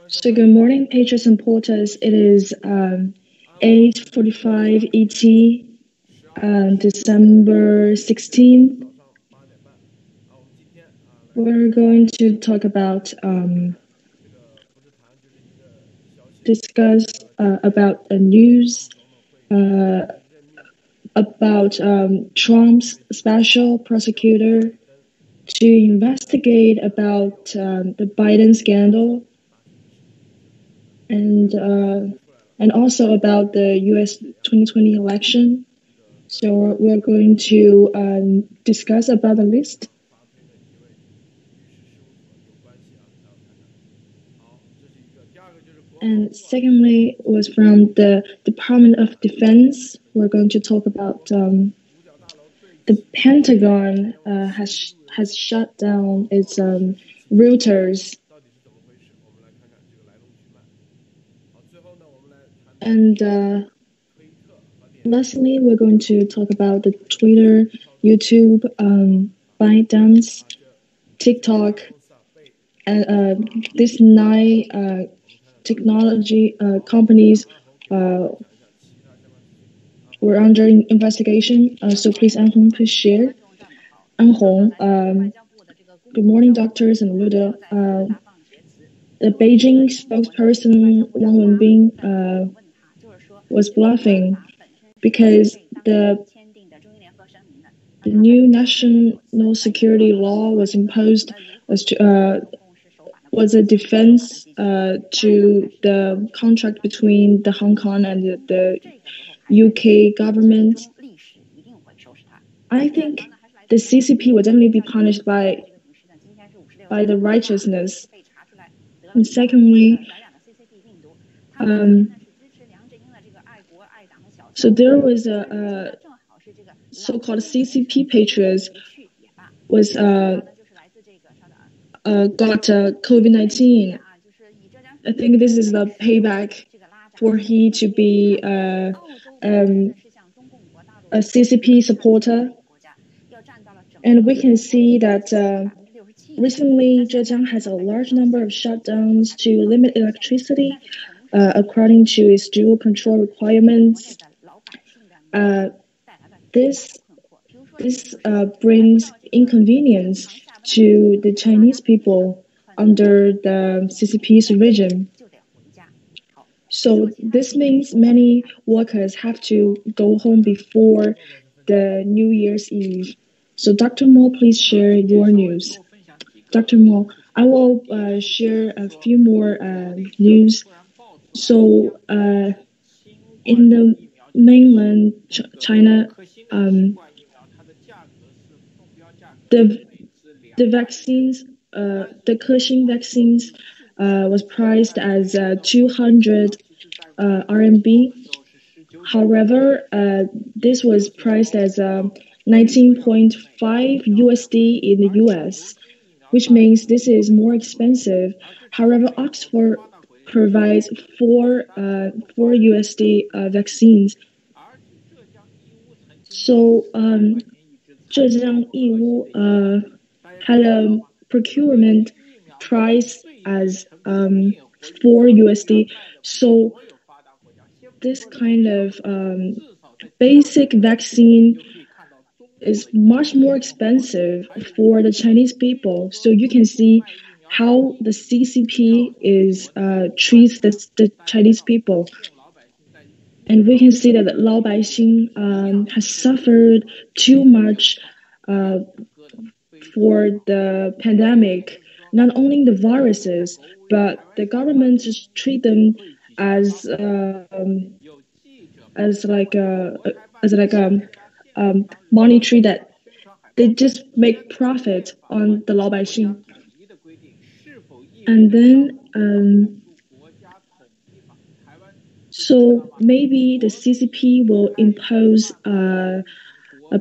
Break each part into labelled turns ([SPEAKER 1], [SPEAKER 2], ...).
[SPEAKER 1] So good morning, patrons and porters. It is 8:45 ET, December 16th. We're going to talk about discuss about the news about Trump's special prosecutor to investigate about the Biden scandal and also about the U.S. 2020 election. So we're going to discuss about the list. And secondly, was from the Department of Defense. We're going to talk about the Pentagon has shut down its routers. And lastly, we're going to talk about the Twitter, YouTube, ByteDance, TikTok, and these 9 technology companies were under investigation. So please, Anhong, please share. Anhong, good morning, doctors and Luda. The Beijing spokesperson Wang Wenbin was bluffing because the new national security law was imposed as was a defense to the contract between the Hong Kong and the UK government. I think the CCP would definitely be punished by the righteousness. And secondly, so there was a so-called CCP patriots was got COVID-19. I think this is the payback for he to be a CCP supporter. And we can see that recently Zhejiang has a large number of shutdowns to limit electricity according to its dual control requirements. This brings inconvenience to the Chinese people under the CCP's regime. So this means many workers have to go home before the New Year's Eve. So Dr. Mo, please share your news. Dr. Mo, I will share a few more news. So in the mainland China, the vaccines, the Cushing vaccines, was priced as 200 RMB. However, this was priced as 19.5 USD in the US, which means this is more expensive. However, Oxford provides 4 USD vaccines. So Zhejiang Yiwu had a procurement price as 4 USD. So this kind of basic vaccine is much more expensive for the Chinese people. So you can see how the CCP is treats the Chinese people. And we can see that Lao Baixing has suffered too much for the pandemic. Not only the viruses, but the government just treat them as money tree that they just make profit on the Lao Baixing. And then so maybe the CCP will impose a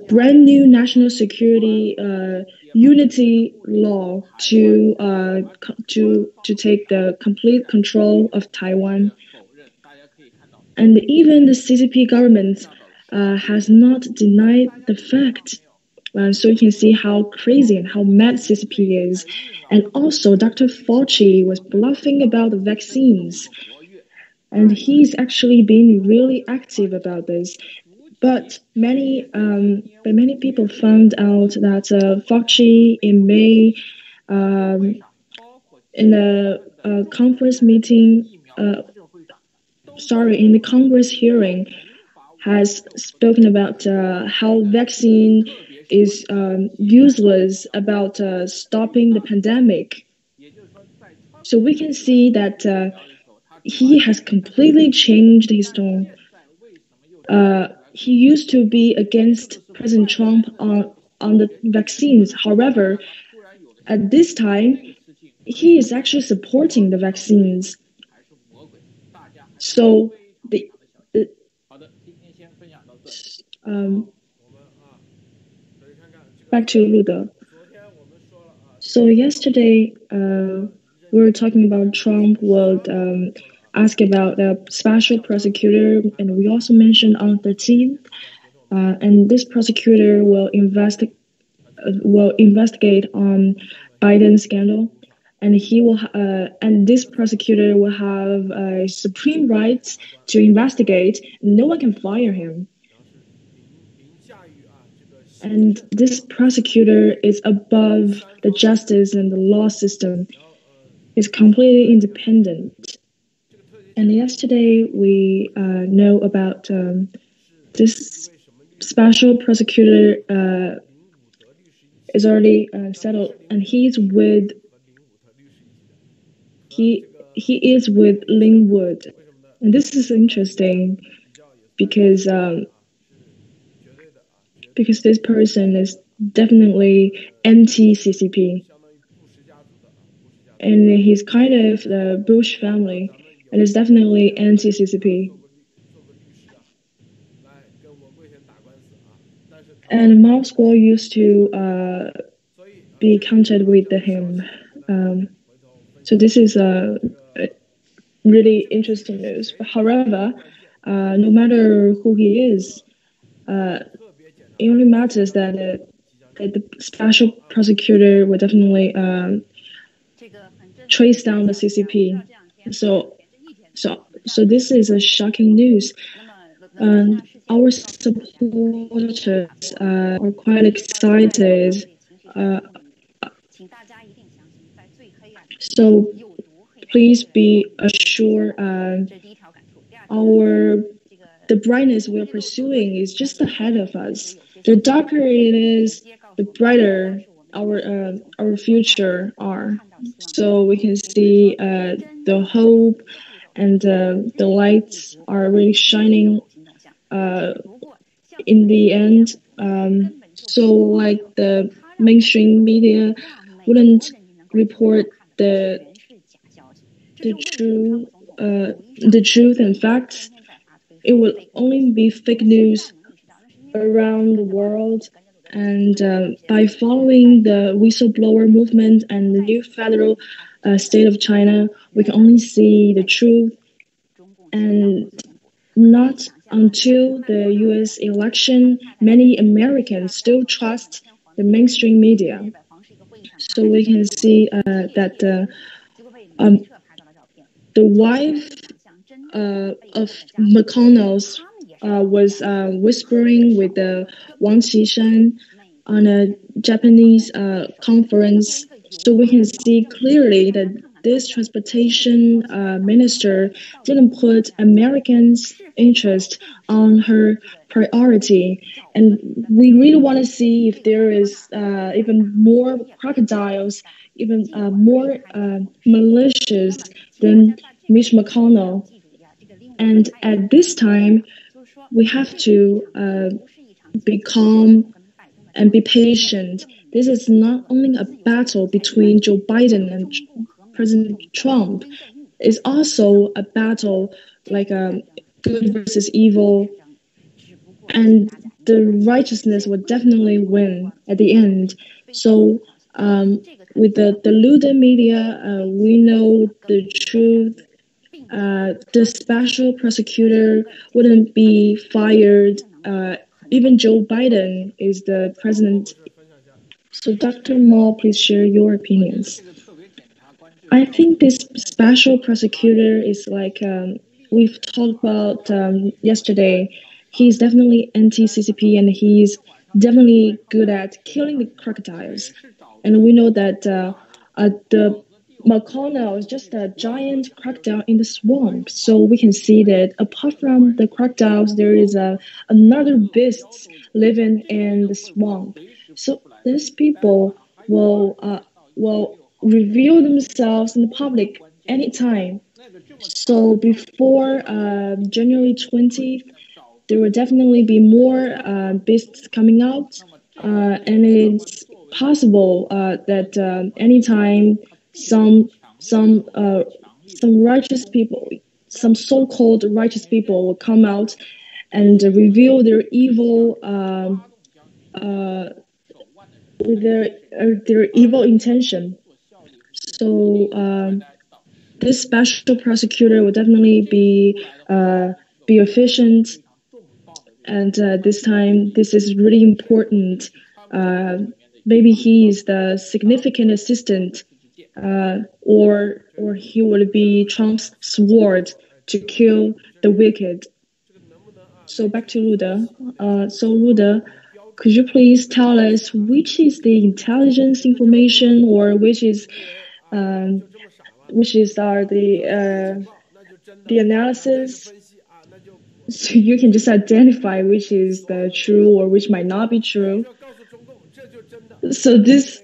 [SPEAKER 1] brand new national security unity law to take the complete control of Taiwan. And even the CCP government has not denied the fact So you can see how crazy and how mad CCP is. And also, Dr. Fauci was bluffing about the vaccines. And he's actually been really active about this. But many people found out that Fauci in May, in a conference meeting, in the Congress hearing, has spoken about how vaccine is useless about stopping the pandemic. So we can see that he has completely changed his tone. He used to be against President Trump on the vaccines. However, at this time, he is actually supporting the vaccines. So back to Luda. So yesterday, we were talking about Trump would ask about the special prosecutor, and we also mentioned on 13th, and this prosecutor will investigate on Biden scandal, and this prosecutor will have supreme rights to investigate. No one can fire him. And this prosecutor is above the justice and the law system. Is completely independent. And yesterday we know about this special prosecutor is already settled, and he is with Linwood, and this is interesting because this person is definitely anti-CCP. And he's kind of the Bush family, and is definitely anti-CCP. And Moscow used to be counted with him. So this is a really interesting news. But however, no matter who he is, it only matters that the special prosecutor will definitely trace down the CCP. So this is a shocking news. Our supporters are quite excited. So please be assured, the brightness we're pursuing is just ahead of us. The darker it is, the brighter our future are. So we can see the hope and the lights are really shining in the end. So like the mainstream media wouldn't report the truth and facts. It will only be fake news around the world. And by following the whistleblower movement and the new federal state of China, we can only see the truth. And not until the U.S. election, many Americans still trust the mainstream media. So we can see that the wife of McConnell's was whispering with Wang Qishan on a Japanese conference. So we can see clearly that this transportation minister didn't put Americans' interest on her priority. And we really want to see if there is even more crocodiles, even more malicious than Mitch McConnell. And at this time, we have to be calm and be patient. This is not only a battle between Joe Biden and President Trump. It's also a battle like good versus evil. And the righteousness will definitely win at the end. So with the Luda media, we know the truth. The special prosecutor wouldn't be fired even Joe Biden is the president. So, Dr. Mo, please share your opinions. I think this special prosecutor is like we've talked about yesterday. He's definitely anti-CCP and he's definitely good at killing the crocodiles. And we know that the McConnell is just a giant crocodile in the swamp. So we can see that apart from the crocodiles, there is another beast living in the swamp. So these people will reveal themselves in the public anytime. So before January 20th, there will definitely be more beasts coming out, and it's possible that anytime some some uh, some righteous people, some so-called righteous people, will come out and reveal their evil with their evil intention. So this special prosecutor will definitely be efficient, and this time this is really important. Maybe he is the significant assistant, or he would be Trump's sword to kill the wicked. So back to Luda. So Luda, could you please tell us which is the intelligence information, or which is are the analysis? So you can just identify which is the true or which might not be true. So this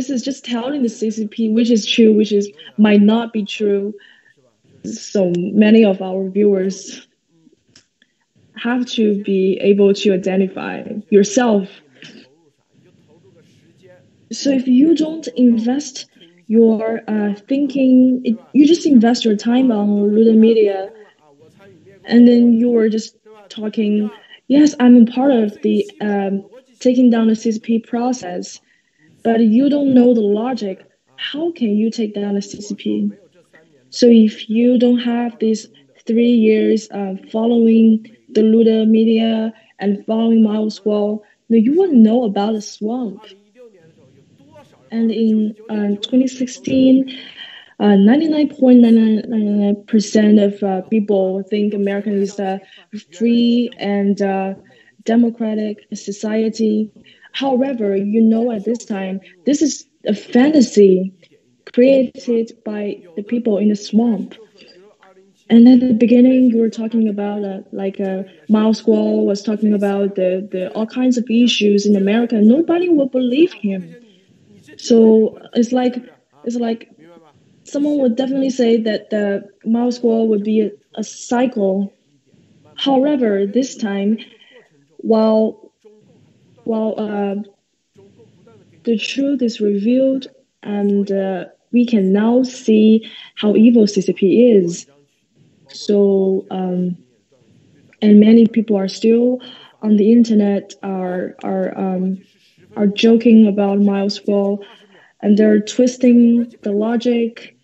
[SPEAKER 1] is just telling the CCP which is true, which is might not be true. So many of our viewers have to be able to identify yourself. So if you don't invest your thinking, you just invest your time on Luda Media, and then you were just talking, yes, I'm a part of the taking down the CCP process, but you don't know the logic. How can you take down the CCP? So if you don't have these 3 years following the Luda Media and following Miles Wall, you wouldn't know about the swamp. And in 2016, 99.99% of people think America is a free and democratic society. However, at this time, this is a fantasy created by the people in the swamp. And at the beginning, you were talking about Miles Wall was talking about the all kinds of issues in America. Nobody will believe him. So it's like someone would definitely say that the Miles Wall would be a cycle. However, this time, while the truth is revealed, and we can now see how evil CCP is. So, and many people are still on the internet are joking about Miles Wall, and they're twisting the logic.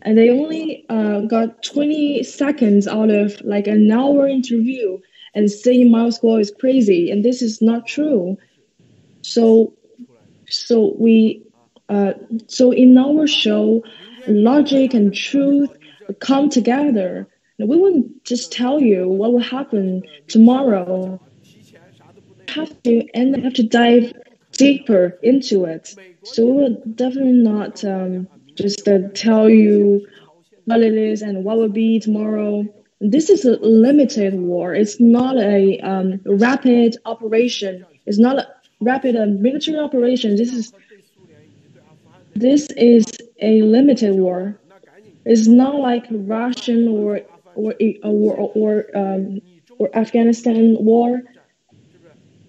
[SPEAKER 1] And they only got 20 seconds out of like an hour interview and saying Miles Wall is crazy, and this is not true. So in our show, logic and truth come together. We wouldn't just tell you what will happen tomorrow. We have to dive deeper into it. So we will definitely not just tell you what it is and what will be tomorrow. This is a limited war. It's not a rapid operation. It's not a rapid military operation. This is a limited war. It's not like Russian or Afghanistan war.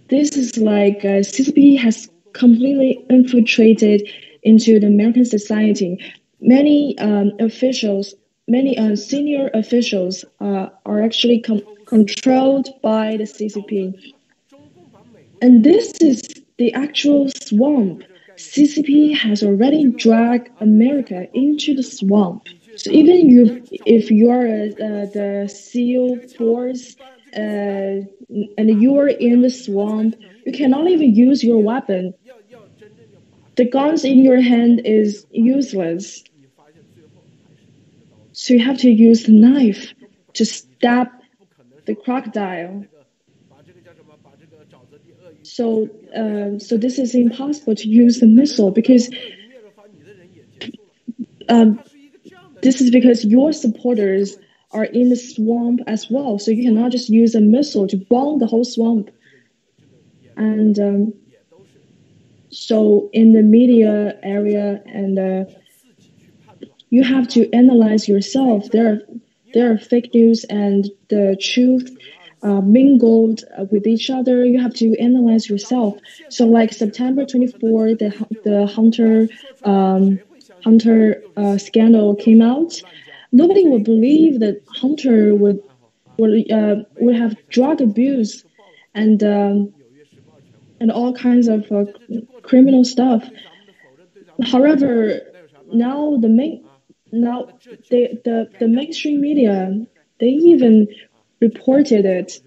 [SPEAKER 1] This is like CCP has completely infiltrated into the American society. Many officials, many senior officials are actually controlled by the CCP. And this is the actual swamp. CCP has already dragged America into the swamp. So even if you are the SEAL force and you are in the swamp, you cannot even use your weapon. The guns in your hand is useless. So you have to use the knife to stab the crocodile. So this is impossible to use the missile because this is because your supporters are in the swamp as well. So you cannot just use a missile to bomb the whole swamp. And so in the media area, and you have to analyze yourself. There are fake news and the truth mingled with each other. You have to analyze yourself. So like September 24, the Hunter scandal came out. Nobody would believe that Hunter would have drug abuse and all kinds of criminal stuff. However, now the mainstream media, they even reported it.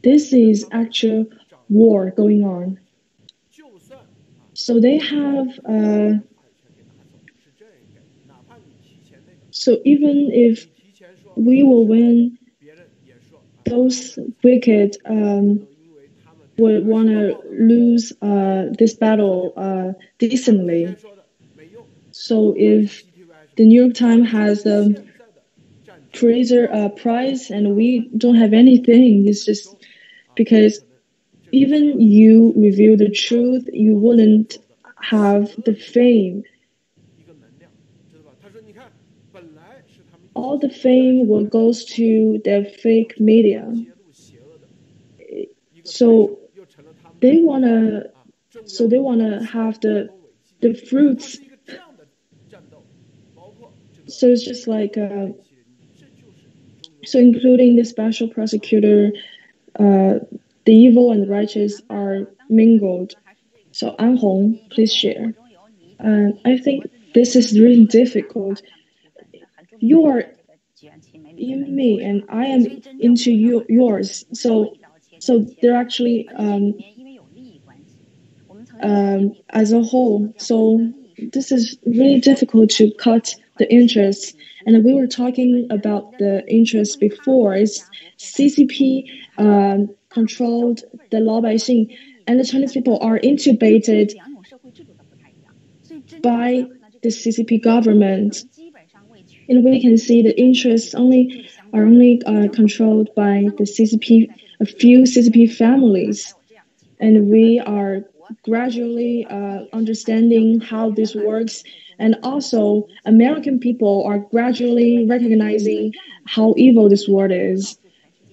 [SPEAKER 1] This is actual war going on. So they have so even if we will win, those wicked would want to lose this battle decently. So if the New York Times has a Pulitzer Prize and we don't have anything, it's just because even you reveal the truth, you wouldn't have the fame. All the fame will goes to the fake media. So they wanna have the fruits. So it's just like so including the special prosecutor, the evil and the righteous are mingled. So An Hong, please share. I think this is really difficult. You are in me and I am into yours. So they're actually as a whole. So this is really difficult to cut the interests. And we were talking about the interest before. It's CCP controlled the 老百姓, and the Chinese people are intubated by the CCP government. And we can see the interests are only controlled by the CCP, a few CCP families. And we are gradually understanding how this works. And also, American people are gradually recognizing how evil this world is.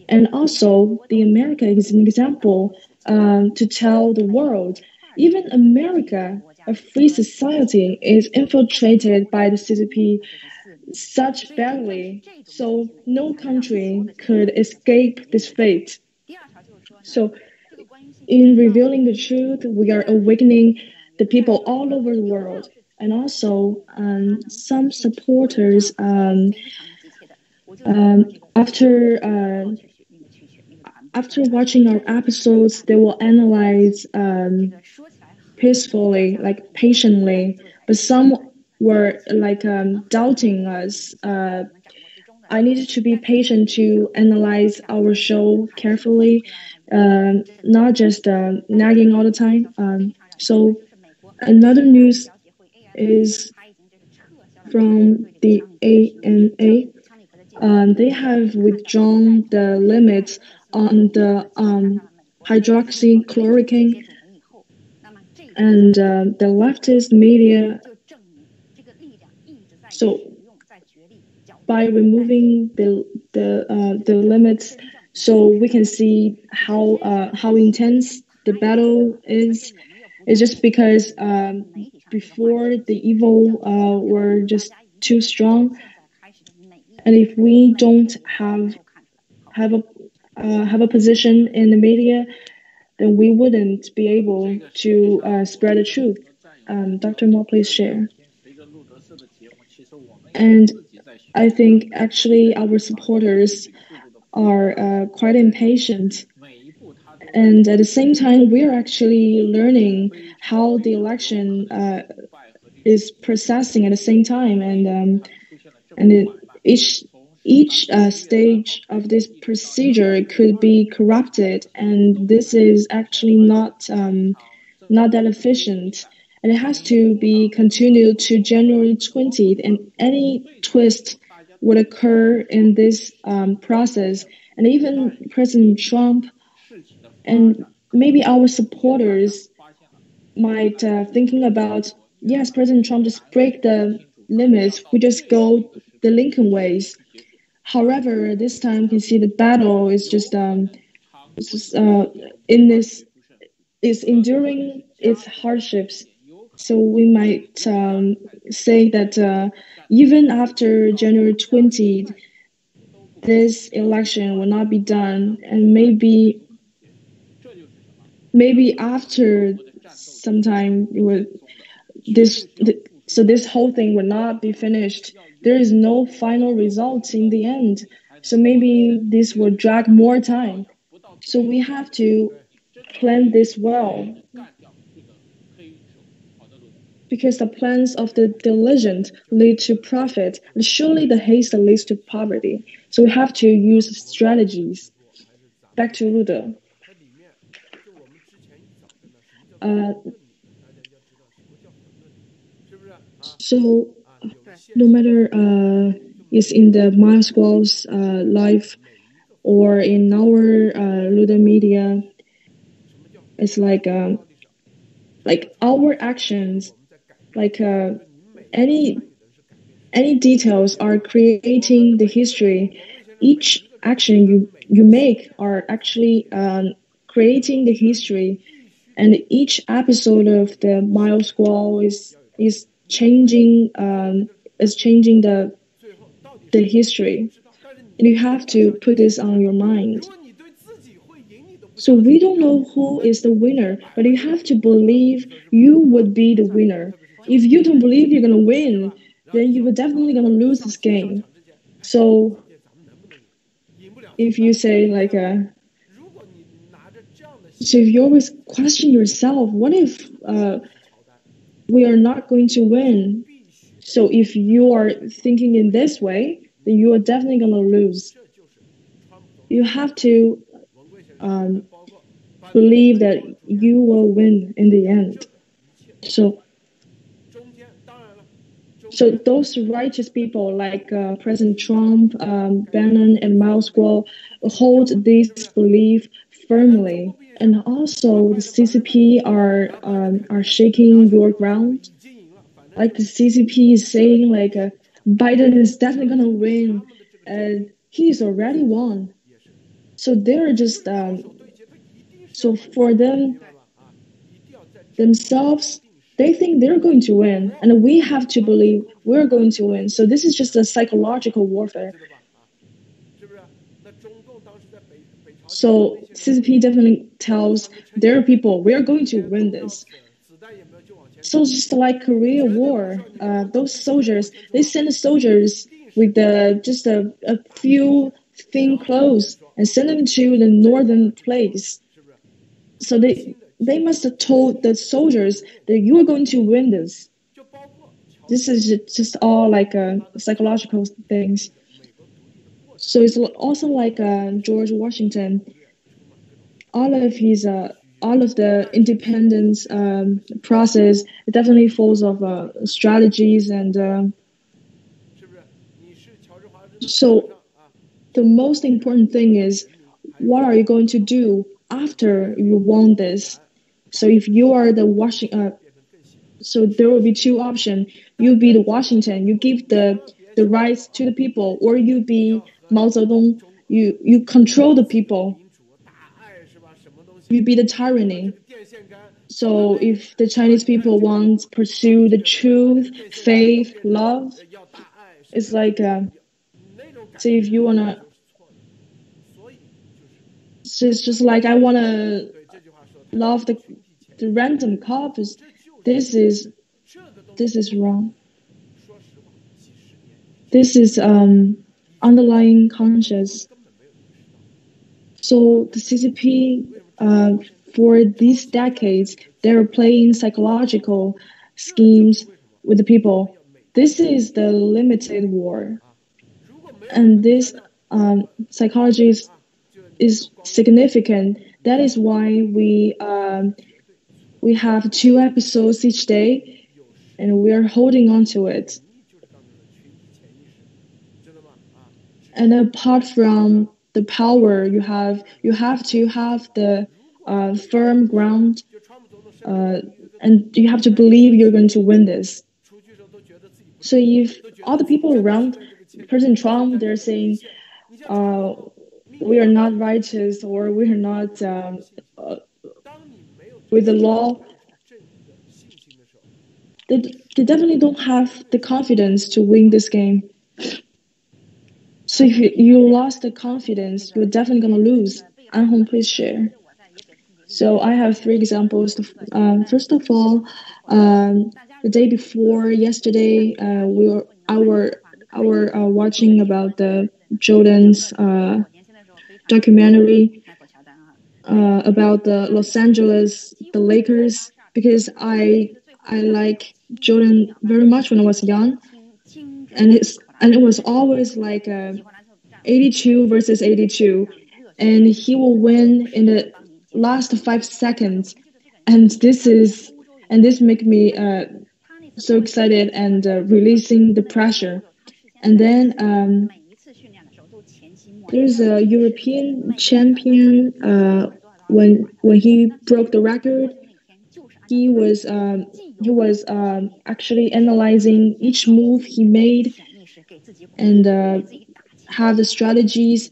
[SPEAKER 1] And also, the America is an example to tell the world, even America, a free society, is infiltrated by the CCP such badly, so no country could escape this fate. So, in revealing the truth, we are awakening the people all over the world. And also, some supporters, after watching our episodes, they will analyze peacefully, like patiently. But some were like doubting us. I needed to be patient to analyze our show carefully, not just nagging all the time. So another news is from the ANA. They have withdrawn the limits on the hydroxychloroquine, and the leftist media. So by removing the limits, so we can see how intense the battle is. It's just because before the evil were just too strong, and if we don't have a position in the media, then we wouldn't be able to spread the truth. Dr. Mo, please share. And I think actually our supporters are quite impatient. And at the same time, we are actually learning how the election is processing at the same time, and each stage of this procedure could be corrupted, and this is actually not that efficient. And it has to be continued to January 20th, and any twist would occur in this process. And even President Trump and maybe our supporters might thinking about, yes, President Trump just break the limits. We just go the Lincoln ways. However, this time you can see the battle is just in this is enduring its hardships. So we might say that even after January 20th, this election will not be done, and maybe after some time so this whole thing will not be finished. There is no final result in the end. So maybe this will drag more time. So we have to plan this well, because the plans of the diligent lead to profit, and surely the haste leads to poverty. So we have to use strategies. Back to Rude. So no matter it's in the MySQL's life or in our Luda media, it's like our actions, like any details are creating the history. Each action you make are actually creating the history, and each episode of the MySQL is changing the history. And you have to put this on your mind. So we don't know who is the winner, but you have to believe you would be the winner. If you don't believe you're gonna win, then you are definitely gonna lose this game. So if you say like so if you always question yourself, what if we are not going to win? So if you are thinking in this way, then you are definitely going to lose. You have to believe that you will win in the end. So those righteous people like President Trump, Bannon, and McCain hold this belief firmly. And also the CCP are shaking your ground. Like the CCP is saying like Biden is definitely gonna win, and he's already won. So they're just so for themselves, they think they're going to win, and we have to believe we're going to win. So this is just a psychological warfare. So CCP definitely tells their people, we are going to win this. So just like Korea War, those soldiers, they send the soldiers with just a few thin clothes and send them to the northern place. So they must have told the soldiers that you are going to win this. This is just all like psychological things. So it's also like George Washington. All of the independence process definitely falls of strategies, and so the most important thing is, what are you going to do after you won this? So if you are the Washington, so there will be two options. You be the Washington, you give the rights to the people, or you be Mao Zedong, you control the people. You be the tyranny. So if the Chinese people want to pursue the truth, faith, love, it's like, so if you wanna, so it's just like I wanna love the random cops. This is wrong. This is underlying conscious. So the CCP, for these decades, they're playing psychological schemes with the people. This is the limited war, and this psychology is significant. That is why we have 2 episodes each day, and we are holding on to it. And apart from the power you have to have the firm ground, and you have to believe you're going to win this. So if all the people around President Trump, they're saying we are not righteous or we are not with the law, they definitely don't have the confidence to win this game. So if you lost the confidence, you're definitely going to lose. Anhong, please share. So I have 3 examples. First of all, the day before yesterday, I were watching about the Jordan's documentary about the Los Angeles, the Lakers, because I like Jordan very much when I was young, and it was always like 82 versus 82, and he will win in the last 5 seconds, and this make me so excited and releasing the pressure. And then there's a European champion. When he broke the record, he was actually analyzing each move he made and have the strategies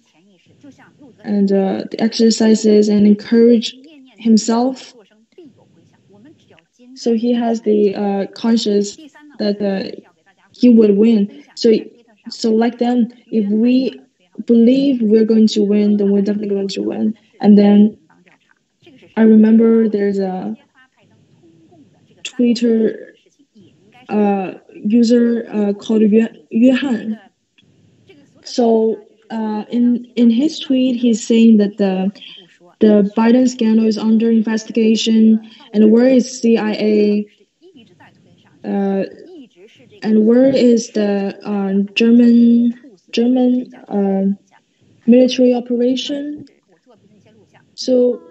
[SPEAKER 1] and the exercises and encourage himself. So he has the conscious that he would win. So like them, if we believe we're going to win, then we're definitely going to win. And then I remember there's a Twitter user called Yuhan. So in his tweet, he's saying that the Biden scandal is under investigation, and where is CIA? And where is the German military operation? So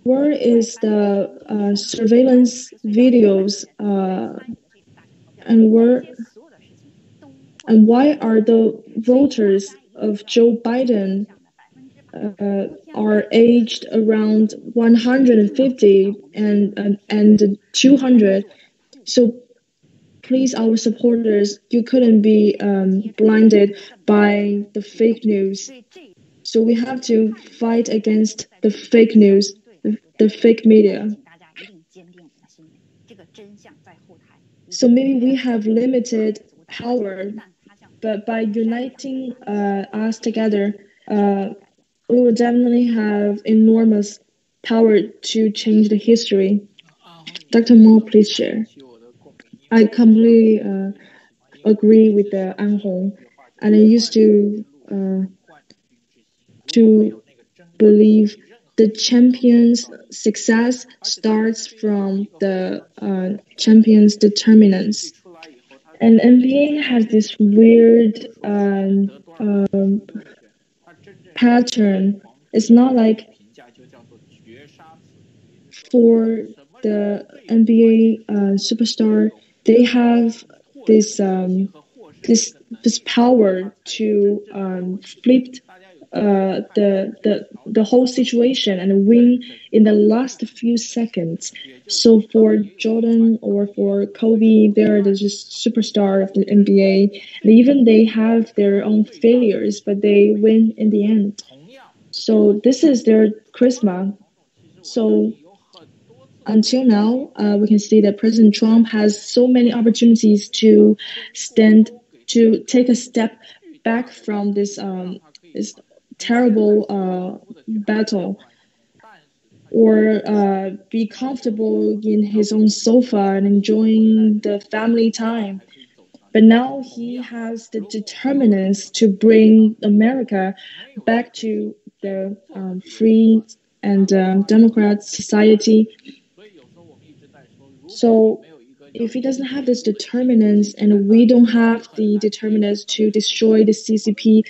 [SPEAKER 1] where is the surveillance videos? And why are the voters of Joe Biden are aged around 150 and 200? So please, our supporters, you couldn't be blinded by the fake news. So we have to fight against the fake news, the fake media. So maybe we have limited power, but by uniting us together, we will definitely have enormous power to change the history. Dr. Mo, please share. I completely agree with the Anhong, and I used to believe the champion's success starts from the champion's determinants. And NBA has this weird pattern. It's not like for the NBA superstar, they have this power to flip the whole situation and win in the last few seconds. So for Jordan or for Kobe, they're the just superstar of the NBA. And even they have their own failures, but they win in the end. So this is their charisma. So until now, we can see that President Trump has so many opportunities to take a step back from this terrible battle, or be comfortable in his own sofa and enjoying the family time. But now he has the determinants to bring America back to the free and democrat society. So if he doesn't have this determinants and we don't have the determinants to destroy the CCP,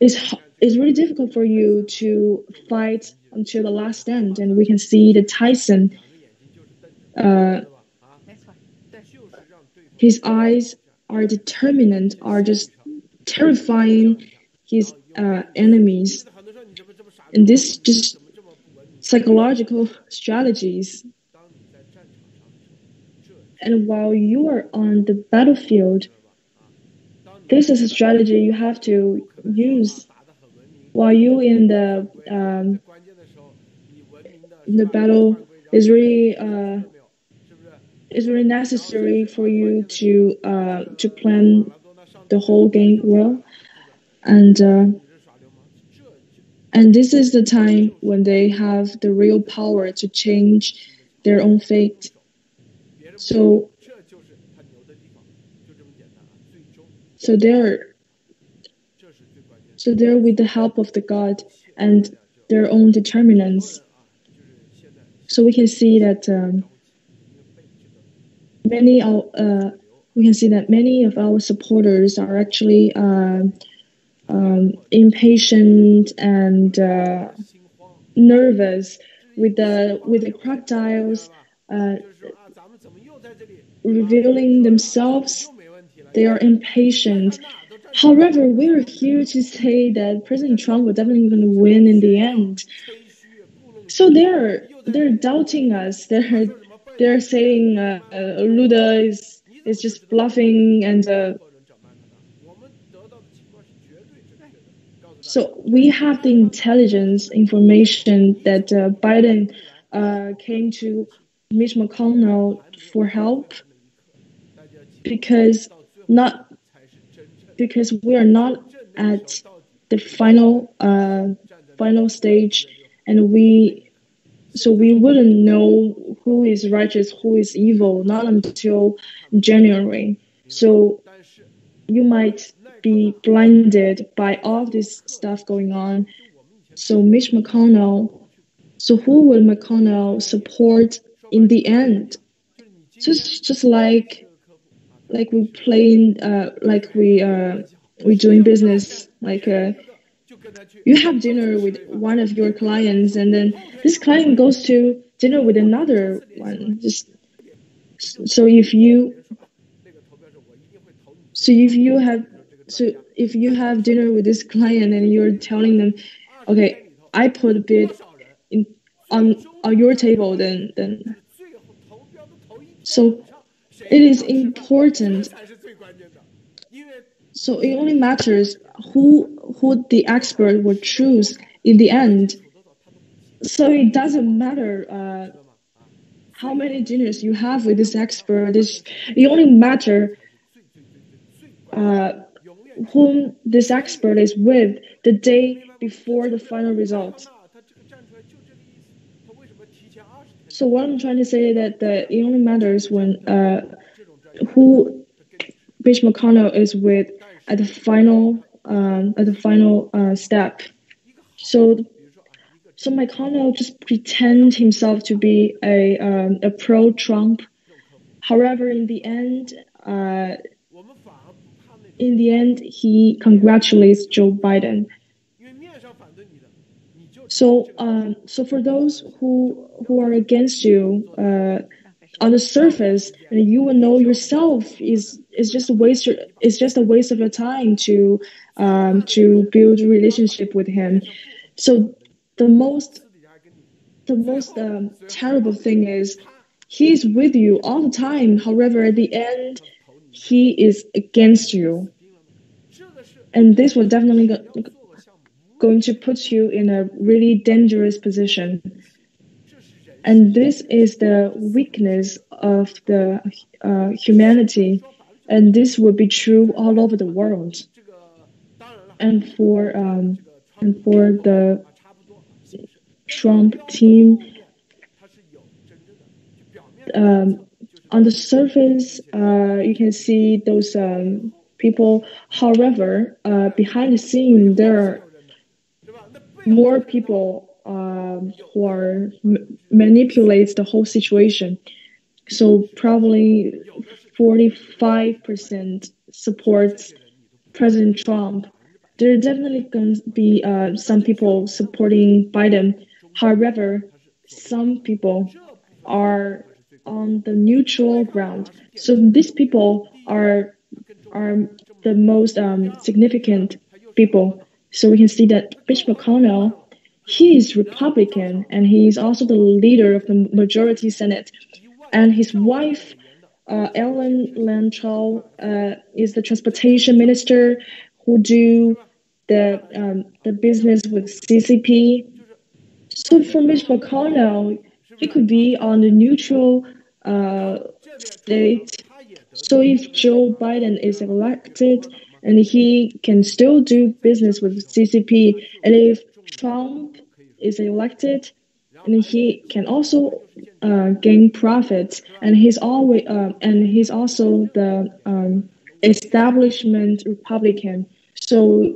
[SPEAKER 1] it's really difficult for you to fight until the last stand. And we can see the Tyson, his eyes are determinant, are just terrifying his enemies. And this just psychological strategies. And while you are on the battlefield, this is a strategy you have to use. While you in the battle is really necessary for you to plan the whole game well, and this is the time when they have the real power to change their own fate. So they're with the help of the God and their own determinants. So we can see that many of our supporters are actually impatient and nervous with the crocodiles revealing themselves. They are impatient. However, we're here to say that President Trump will definitely going to win in the end. So they're doubting us. They're saying Lula is just bluffing, and so we have the intelligence information that Biden came to Mitch McConnell for help because we are not at the final stage, and we wouldn't know who is righteous, who is evil, not until January. So you might be blinded by all this stuff going on. So Mitch McConnell, so who will McConnell support in the end? Just like we playing, like we doing business, like you have dinner with one of your clients, and then this client goes to dinner with another one. So if you have dinner with this client and you're telling them, okay, I put a bid on your table, then so it is important. So it only matters who the expert will choose in the end. So it doesn't matter how many dinners you have with this expert. It only matters whom this expert is with the day before the final result. So what I'm trying to say is that it only matters when who Mitch McConnell is with at the final step. So McConnell just pretend himself to be a pro-Trump. However, in the end, he congratulates Joe Biden. So for those who are against you, on the surface, and you will know yourself is just a waste. It's just a waste of your time to build a relationship with him. So the most terrible thing is he's with you all the time. However, at the end, he is against you, and this will definitely going to put you in a really dangerous position. And this is the weakness of the humanity, and this will be true all over the world. And for the Trump team, on the surface, you can see those people. However, behind the scene, there are more people who are manipulates the whole situation. So probably 45% supports President Trump. There are definitely going to be some people supporting Biden. However, some people are on the neutral ground. So these people are the most significant people. So we can see that Mitch McConnell, he is Republican and he is also the leader of the majority Senate. And his wife, Ellen Lanchow, is the transportation minister who do the business with CCP. So for Mitch McConnell, he could be on the neutral state. So if Joe Biden is elected, and he can still do business with CCP, and if Trump is elected, and he can also gain profits, and he's also the establishment Republican. So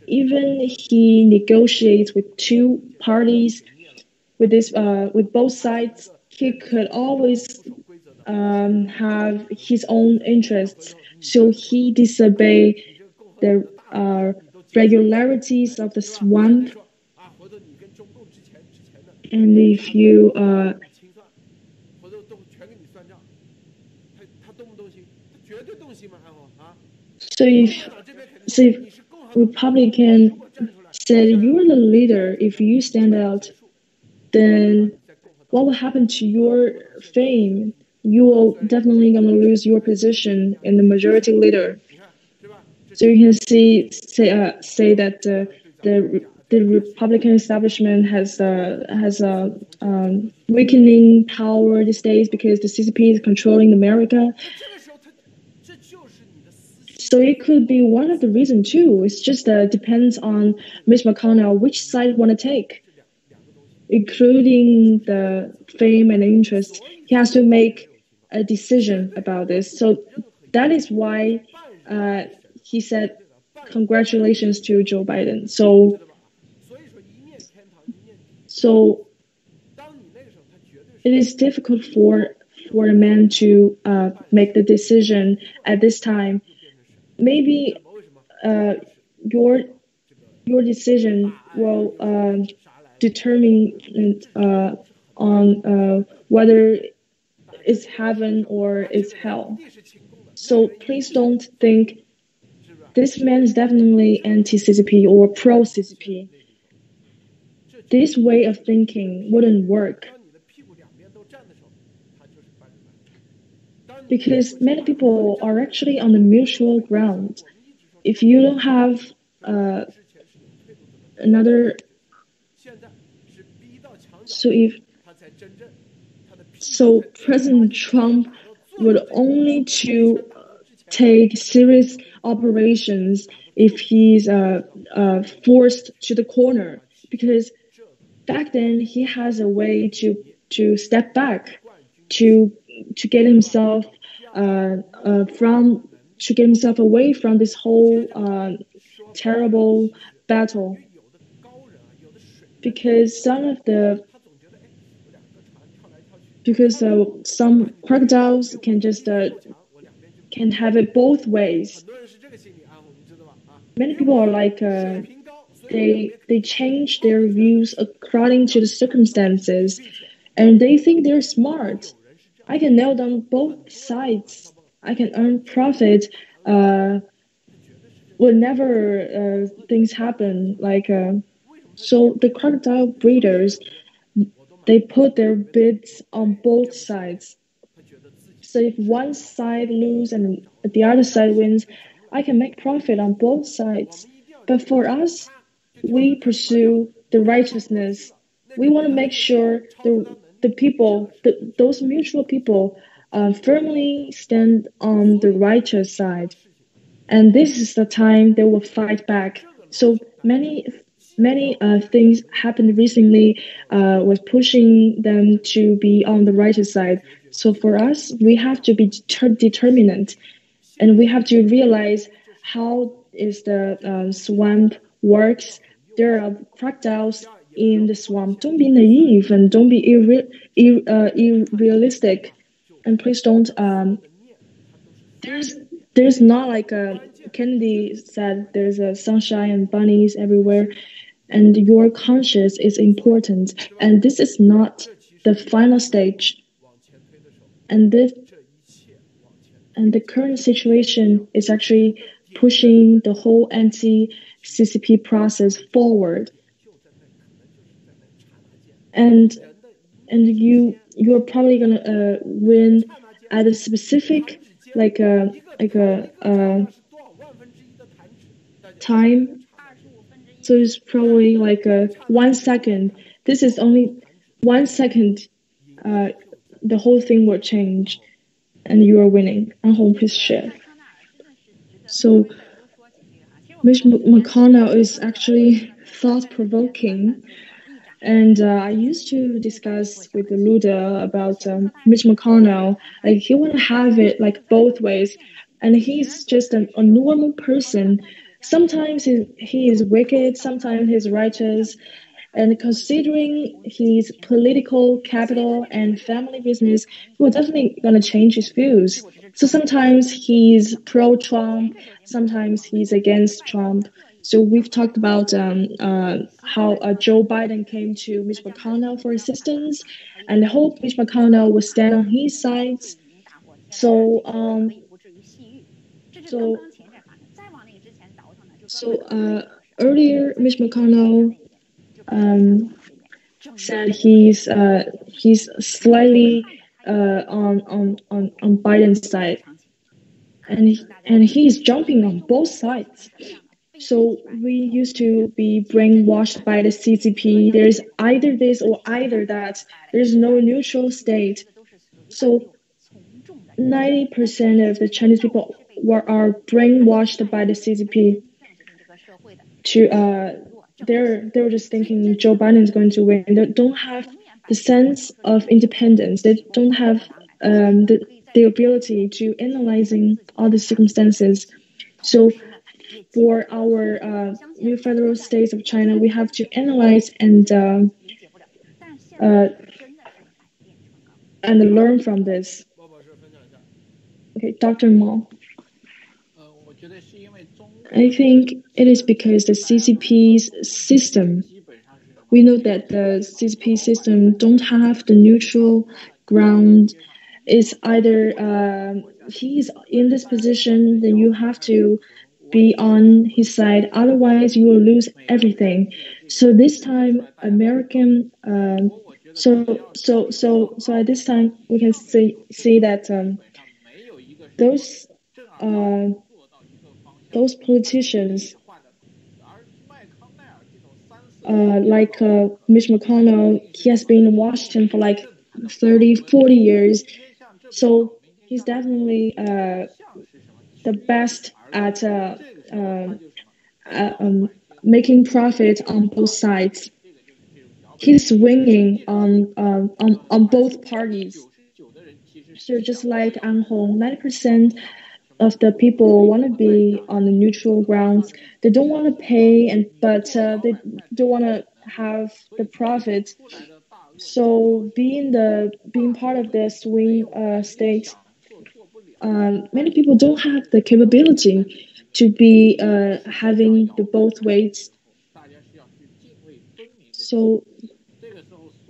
[SPEAKER 1] even he negotiates with two parties, with both sides, he could always have his own interests. So he disobey the regularities of the swamp. And if you so if Republican said you're the leader, if you stand out, then what will happen to your fame? You will definitely gonna lose your position in the majority leader. So you can say that the Republican establishment has a weakening power these days because the CCP is controlling America. So it could be one of the reasons too. It's just depends on Mitch McConnell which side want to take, including the fame and interest. He has to make a decision about this. So that is why he said congratulations to Joe Biden. So it is difficult for a man to make the decision at this time. Maybe your decision will determine on whether it's heaven or it's hell. So please don't think this man is definitely anti-CCP or pro-CCP. This way of thinking wouldn't work. Because many people are actually on the mutual ground. If you don't have so President Trump would only to take serious operations if he's forced to the corner, because back then he has a way to step back to get himself away from this whole terrible battle, because some crocodiles can just can have it both ways. Many people are like they change their views according to the circumstances, and they think they're smart. I can nail down both sides. I can earn profit whenever things happen. So the crocodile breeders, they put their bids on both sides. So if one side loses and the other side wins, I can make profit on both sides. But for us, we pursue the righteousness. We want to make sure the people, those mutual people, firmly stand on the righteous side. And this is the time they will fight back. So many many things happened recently was pushing them to be on the right side. So for us, we have to be determinant, and we have to realize how is the swamp works. There are crocodiles in the swamp. Don't be naive and don't be irrealistic, and please don't. There's there's not like a Kennedy said. There's a sunshine and bunnies everywhere, and your conscience is important. And this is not the final stage. And this and the current situation is actually pushing the whole anti-CCP process forward. And you're probably gonna win at a specific time. So it's probably like 1 second. This is only 1 second. The whole thing will change, and you are winning. I hope it's shit. So Mitch McConnell is actually thought-provoking. And I used to discuss with Luda about Mitch McConnell. Like he want to have it like both ways, and he's just a normal person. Sometimes he is wicked, sometimes he's righteous. And considering his political capital and family business, he will definitely gonna change his views. So sometimes he's pro-Trump, sometimes he's against Trump. So we've talked about how Joe Biden came to Mitch McConnell for assistance, and I hope Mitch McConnell will stand on his sides. So earlier, Mitch McConnell said he's slightly on Biden's side, and he's jumping on both sides. So we used to be brainwashed by the CCP. There's either this or either that. There's no neutral state. So 90% of the Chinese people are brainwashed by the CCP. They're just thinking Joe Biden is going to win. They don't have the sense of independence. They don't have the ability to analyzing all the circumstances. So for our new federal states of China, we have to analyze and learn from this. Okay, Dr. Mao. I think it is because the CCP's system. We know that the CCP system don't have the neutral ground. It's either he's in this position, then you have to be on his side. Otherwise, you will lose everything. So this time, American. So at this time, we can see that those politicians, like Mitch McConnell, he has been in Washington for like 30, 40 years. So he's definitely the best at making profit on both sides. He's swinging on both parties. So just like An Hong, 90% of the people want to be on the neutral grounds. They don't want to pay, but they don't want to have the profit. So being part of the swing state, many people don't have the capability to be having the both ways. So,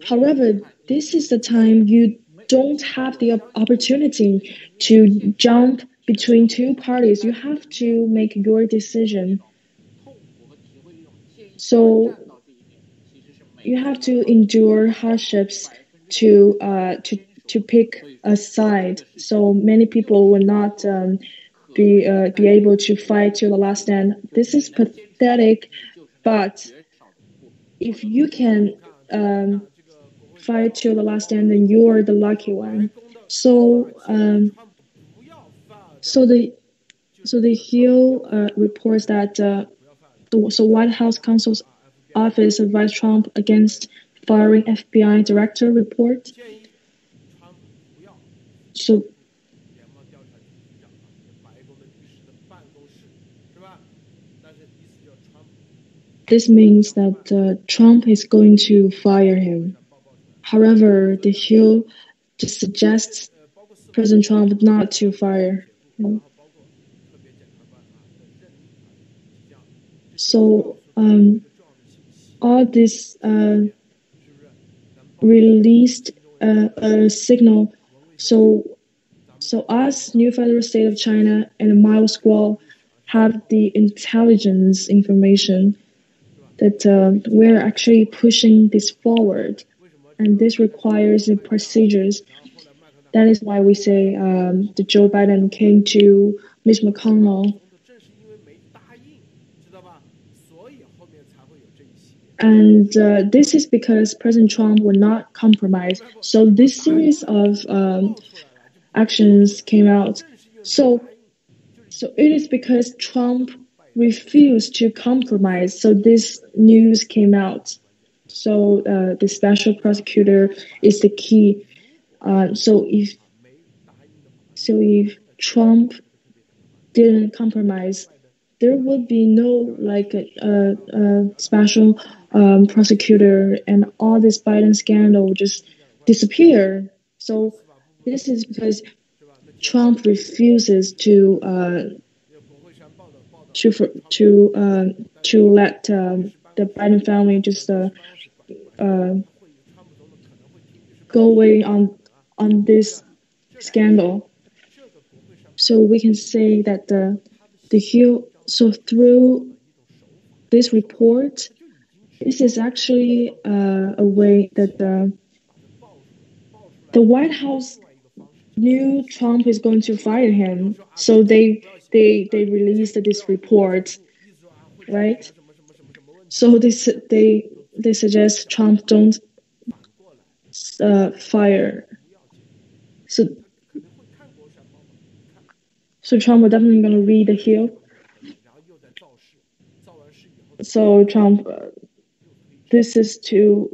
[SPEAKER 1] however, this is the time you don't have the opportunity to jump between two parties. You have to make your decision. So you have to endure hardships to pick a side. So many people will not be able to fight till the last stand. This is pathetic, but if you can fight till the last stand, then you're the lucky one. So the Hill reports that so White House counsels office advised Trump against firing FBI director report. So this means that Trump is going to fire him. However, the Hill just suggests President Trump not to fire him. So all this released a signal. So us, new federal state of China, and the Mile Squall have the intelligence information that we're actually pushing this forward, and this requires the procedures. That is why we say the Joe Biden came to Mitch McConnell. And this is because President Trump would not compromise. So this series of actions came out. So it is because Trump refused to compromise. So this news came out. So the special prosecutor is the key. So if Trump didn't compromise, there would be no like a special prosecutor, and all this Biden scandal would just disappear. So this is because Trump refuses to let the Biden family just go away on this scandal. So we can say that the Hill. So through this report, this is actually a way that the White House knew Trump is going to fire him. So they released this report, right? So they suggest Trump don't fire. So Trump is definitely going to read the Hill. So Trump, this is to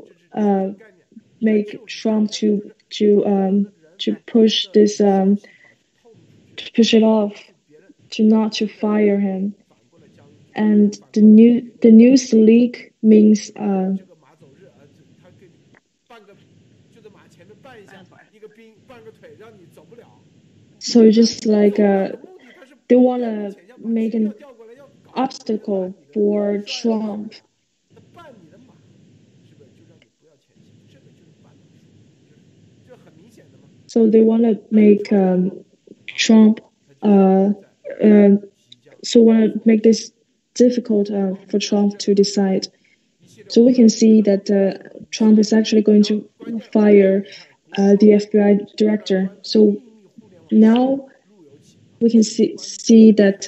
[SPEAKER 1] make Trump to push this, to push it off, not to fire him. And the news leak means so just like they want to make an obstacle for Trump. So they want to make Trump so want to make this difficult for Trump to decide. So we can see that Trump is actually going to fire the FBI director. So now we can see that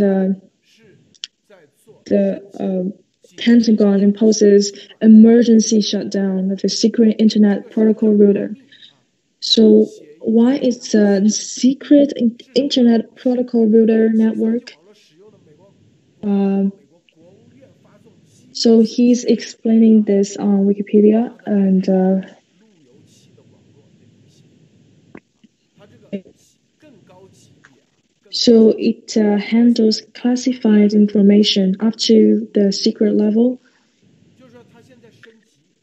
[SPEAKER 1] the Pentagon imposes emergency shutdown of a secret internet protocol router. So why is a secret internet protocol router network? So he's explaining this on Wikipedia, and so it handles classified information up to the secret level,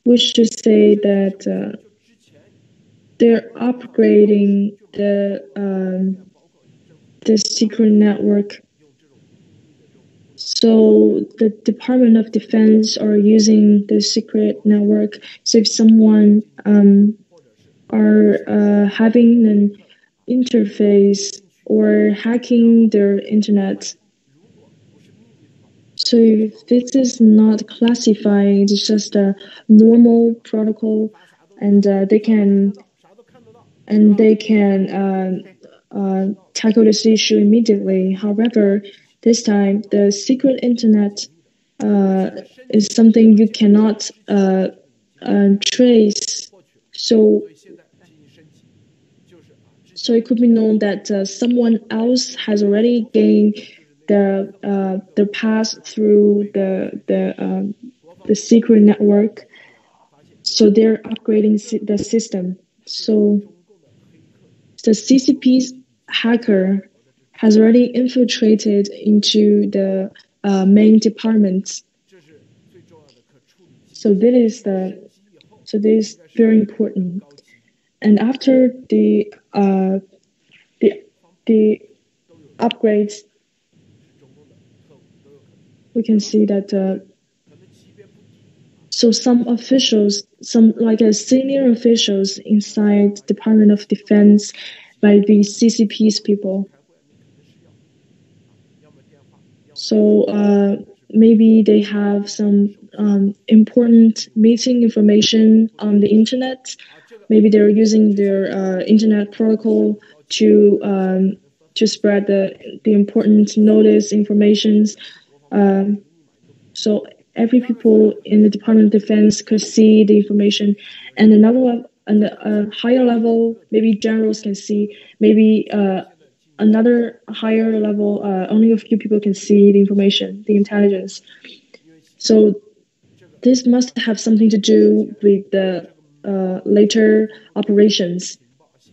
[SPEAKER 1] which to say that they're upgrading the secret network. So the Department of Defense are using the secret network. So if someone are having an interface or hacking their internet, so if this is not classified, it's just a normal protocol, and they can tackle this issue immediately. However, this time the secret internet is something you cannot trace. So it could be known that someone else has already gained the pass through the the secret network. So they're upgrading the system. So the CCP's hacker has already infiltrated into the main departments. So this is very important. And after the upgrades, we can see that so some officials, some like senior officials inside Department of Defense, by the CCP's people. So maybe they have some important meeting information on the internet. Maybe they're using their internet protocol to spread the important notice informations. So every people in the Department of Defense could see the information, and another one, and a higher level, maybe generals can see. Maybe another higher level, only a few people can see the information, the intelligence. So this must have something to do with the later operations.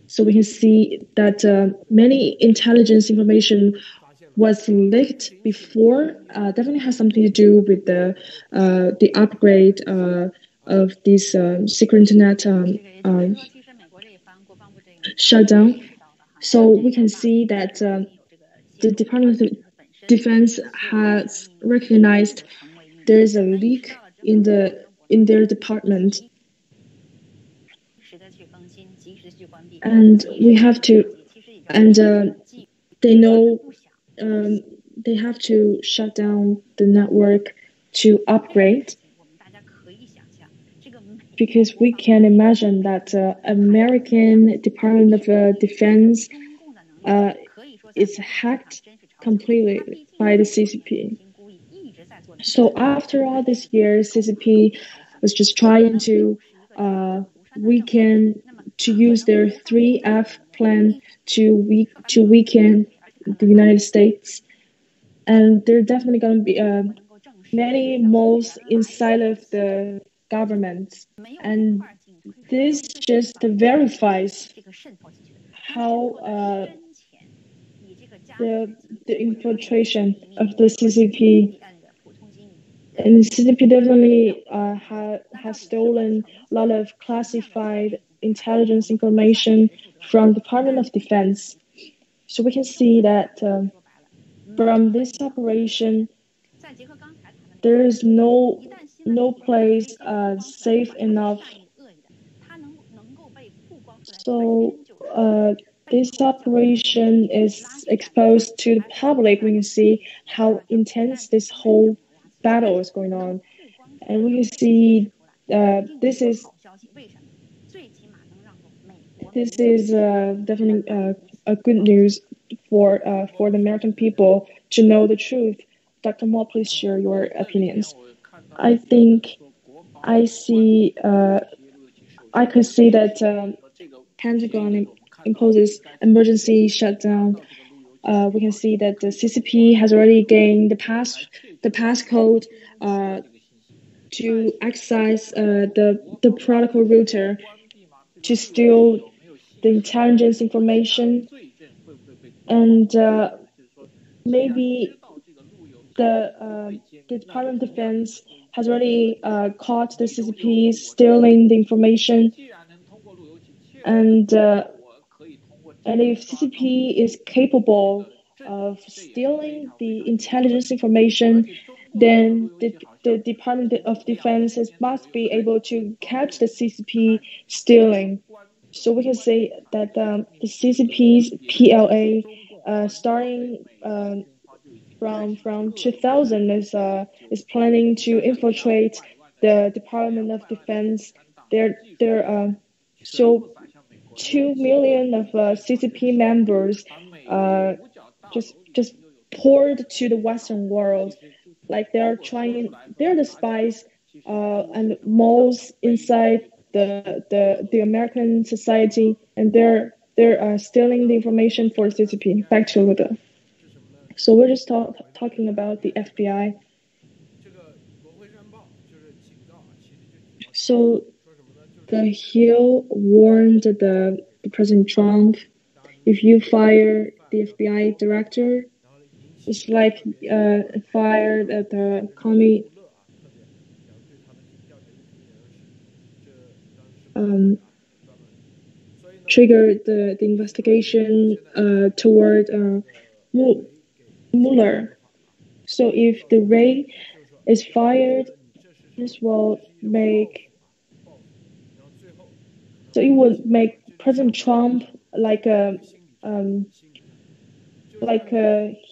[SPEAKER 1] So we can see that many intelligence information was leaked before. Definitely has something to do with the upgrade of this secret internet shutdown. So we can see that the Department of Defense has recognized there is a leak in their department, and we have to, and they know they have to shut down the network to upgrade, because we can imagine that American Department of Defense is hacked completely by the CCP. So after all these years, CCP was just trying to use their 3F plan to weaken the United States, and there are definitely going to be many moles inside of the government, and this just verifies how the infiltration of the CCP. And CCP definitely has stolen a lot of classified intelligence information from Department of Defense. So we can see that from this operation, there is no place safe enough. So this operation is exposed to the public. We can see how intense this whole battle is going on, and we can see this is definitely a good news for the American people to know the truth. Dr. Mo, please share your opinions. I think I see. I could see that Pentagon imposes emergency shutdown. We can see that the CCP has already gained the passcode to access the protocol router to steal the intelligence information, and maybe the Department of Defense has already caught the CCP stealing the information, and if CCP is capable of stealing the intelligence information, then the Department of Defense must be able to catch the CCP stealing. So we can say that the CCP's PLA, starting from 2000, is planning to infiltrate the Department of Defense. So 2 million of CCP members just poured to the Western world, like they're the spies and moles inside the American society, and they're stealing the information for CCP. Back to Luda. So we're just talking about the FBI. So the Hill warned the President Trump, if you fire the FBI director, it's like fire the commie um, trigger the investigation toward Mueller. So if the Ray is fired, this will make so it would make President Trump like a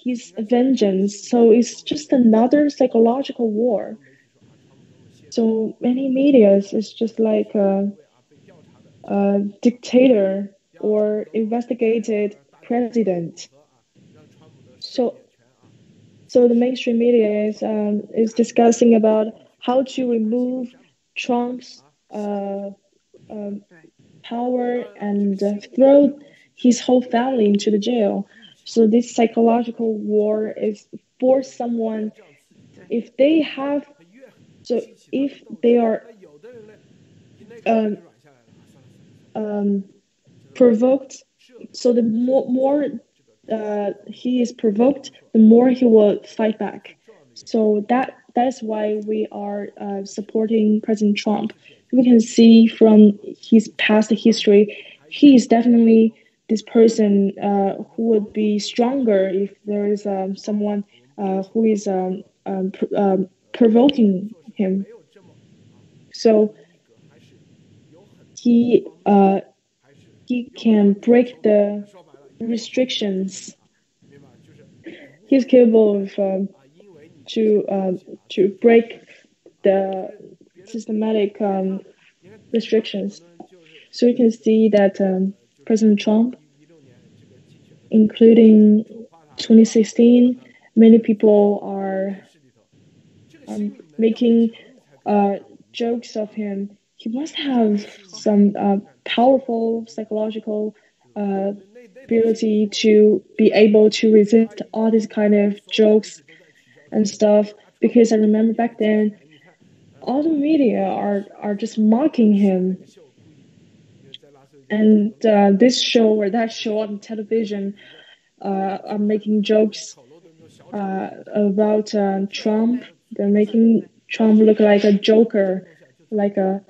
[SPEAKER 1] his vengeance. So it's just another psychological war. So many medias is just like a dictator or investigated president. So so the mainstream media is discussing about how to remove Trump's power and throw his whole family into the jail. So this psychological war is for someone if they have so if they are um, provoked, so the more he is provoked, the more he will fight back. So that's why we are supporting President Trump. We can see from his past history, he is definitely this person who would be stronger if there is someone who is provoking him. So he can break the restrictions. He's capable of to break the systematic restrictions. So you can see that President Trump, including 2016, many people are making jokes of him. He must have some powerful psychological ability to be able to resist all these kind of jokes and stuff. Because I remember back then, all the media are just mocking him, and this show or that show on television are making jokes about Trump. They're making Trump look like a joker, like a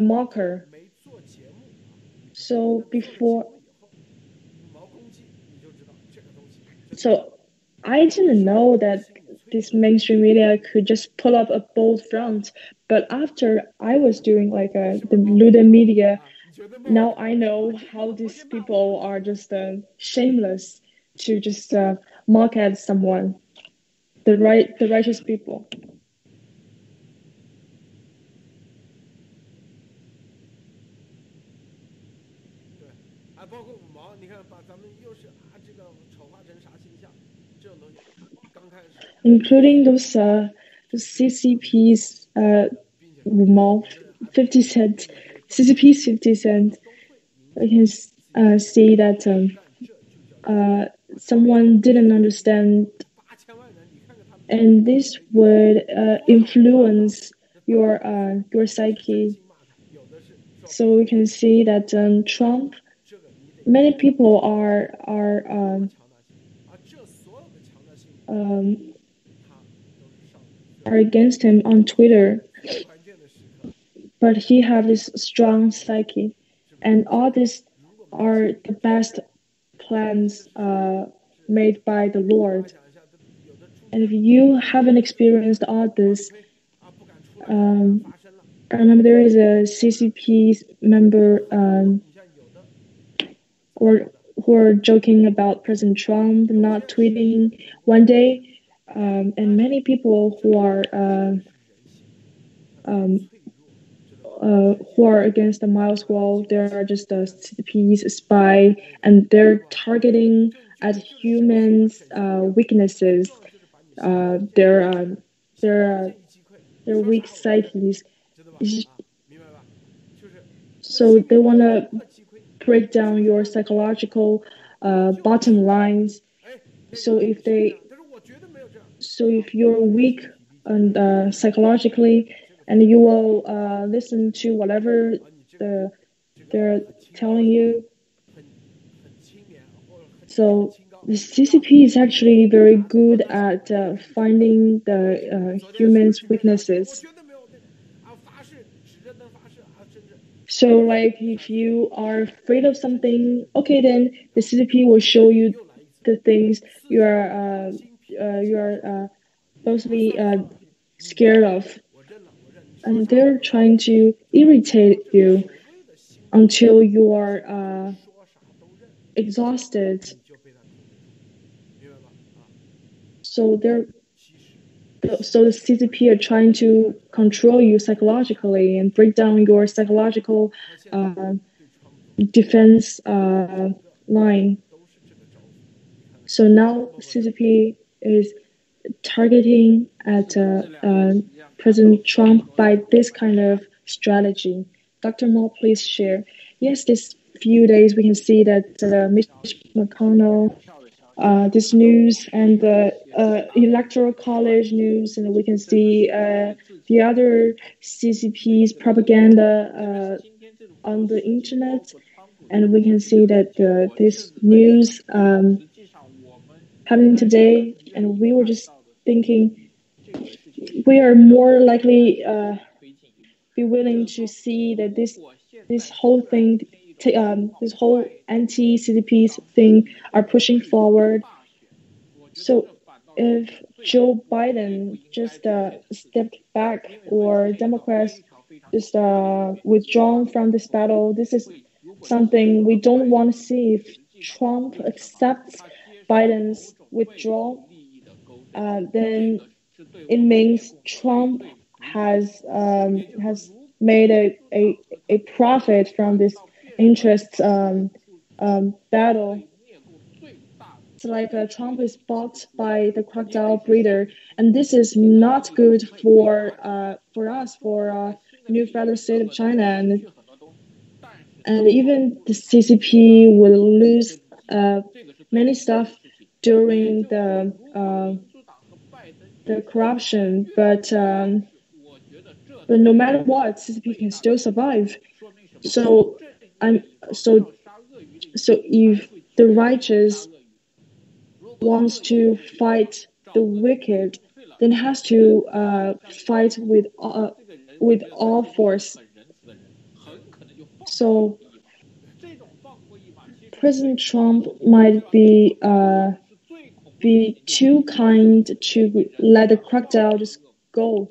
[SPEAKER 1] mocker. So so I didn't know that this mainstream media could just pull up a bold front. But after I was doing like the Luda media, now I know how these people are just shameless to just mock at someone, the righteous people. Including the CCP's 5毛 50 cent, CCP's 50 cent. We can see that someone didn't understand, and this would influence your psyche. So we can see that Trump, many people are against him on Twitter, but he has this strong psyche, and all these are the best plans made by the Lord. And if you haven't experienced all this, I remember there is a CCP member who are joking about President Trump not tweeting one day, and many people who are against the Miles Wall, they are just a CCP's spy, and they're targeting at humans' weaknesses, their weak psyches. So they want to break down your psychological bottom lines. So if you're weak and psychologically, and you will listen to whatever they're telling you. So the CCP is actually very good at finding the humans' weaknesses. So, like, if you are afraid of something, okay, then the CCP will show you the things you are mostly scared of, and they're trying to irritate you until you are exhausted. So the CCP are trying to control you psychologically and break down your psychological defense line. So now CCP is targeting at President Trump by this kind of strategy. Dr. Mo, please share. Yes, this few days we can see that Mitch McConnell, this news and the electoral college news, and we can see the other CCP's propaganda on the internet, and we can see that this news happening today, and we were just thinking we are more likely be willing to see that this whole thing, this whole anti-CCP thing are pushing forward. So if Joe Biden just stepped back, or Democrats just withdrawn from this battle, this is something we don't want to see. If Trump accepts Biden's withdrawal, then it means Trump has made a profit from this interest battle. It's like Trump is bought by the crocodile breeder, and this is not good for us, for new federal state of China, and even the CCP will lose many stuff during the corruption, but no matter what, CCP can still survive. So if the righteous wants to fight the wicked, then has to fight with all force. So President Trump might be too kind to let the crocodile just go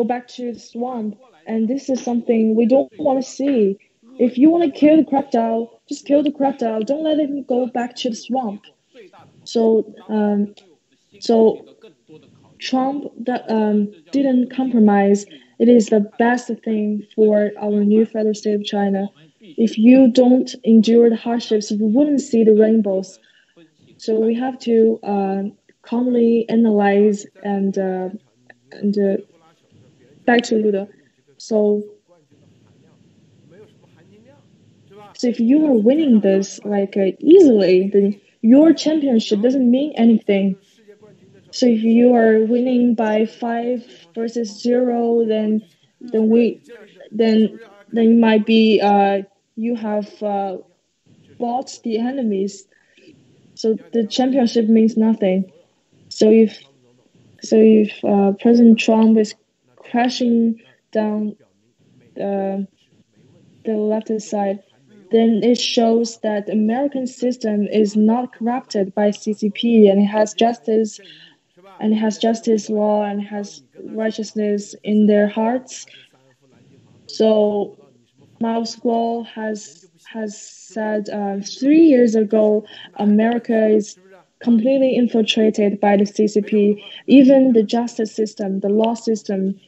[SPEAKER 1] back to the swamp, and this is something we don't want to see. If you want to kill the crocodile, just kill the crocodile. Don't let him go back to the swamp. So Trump didn't compromise. It is the best thing for our new federal state of China. If you don't endure the hardships, you wouldn't see the rainbows. So we have to calmly analyze and back to Luda. So if you are winning this like easily, then your championship doesn't mean anything. So if you are winning by 5-0, then you might be you have bought the enemies. So the championship means nothing. So if President Trump is crashing down the left side, then it shows that the American system is not corrupted by CCP, and it has justice, law, and has righteousness in their hearts. So Moscow has said 3 years ago, America is completely infiltrated by the CCP. Even the justice system, the law system,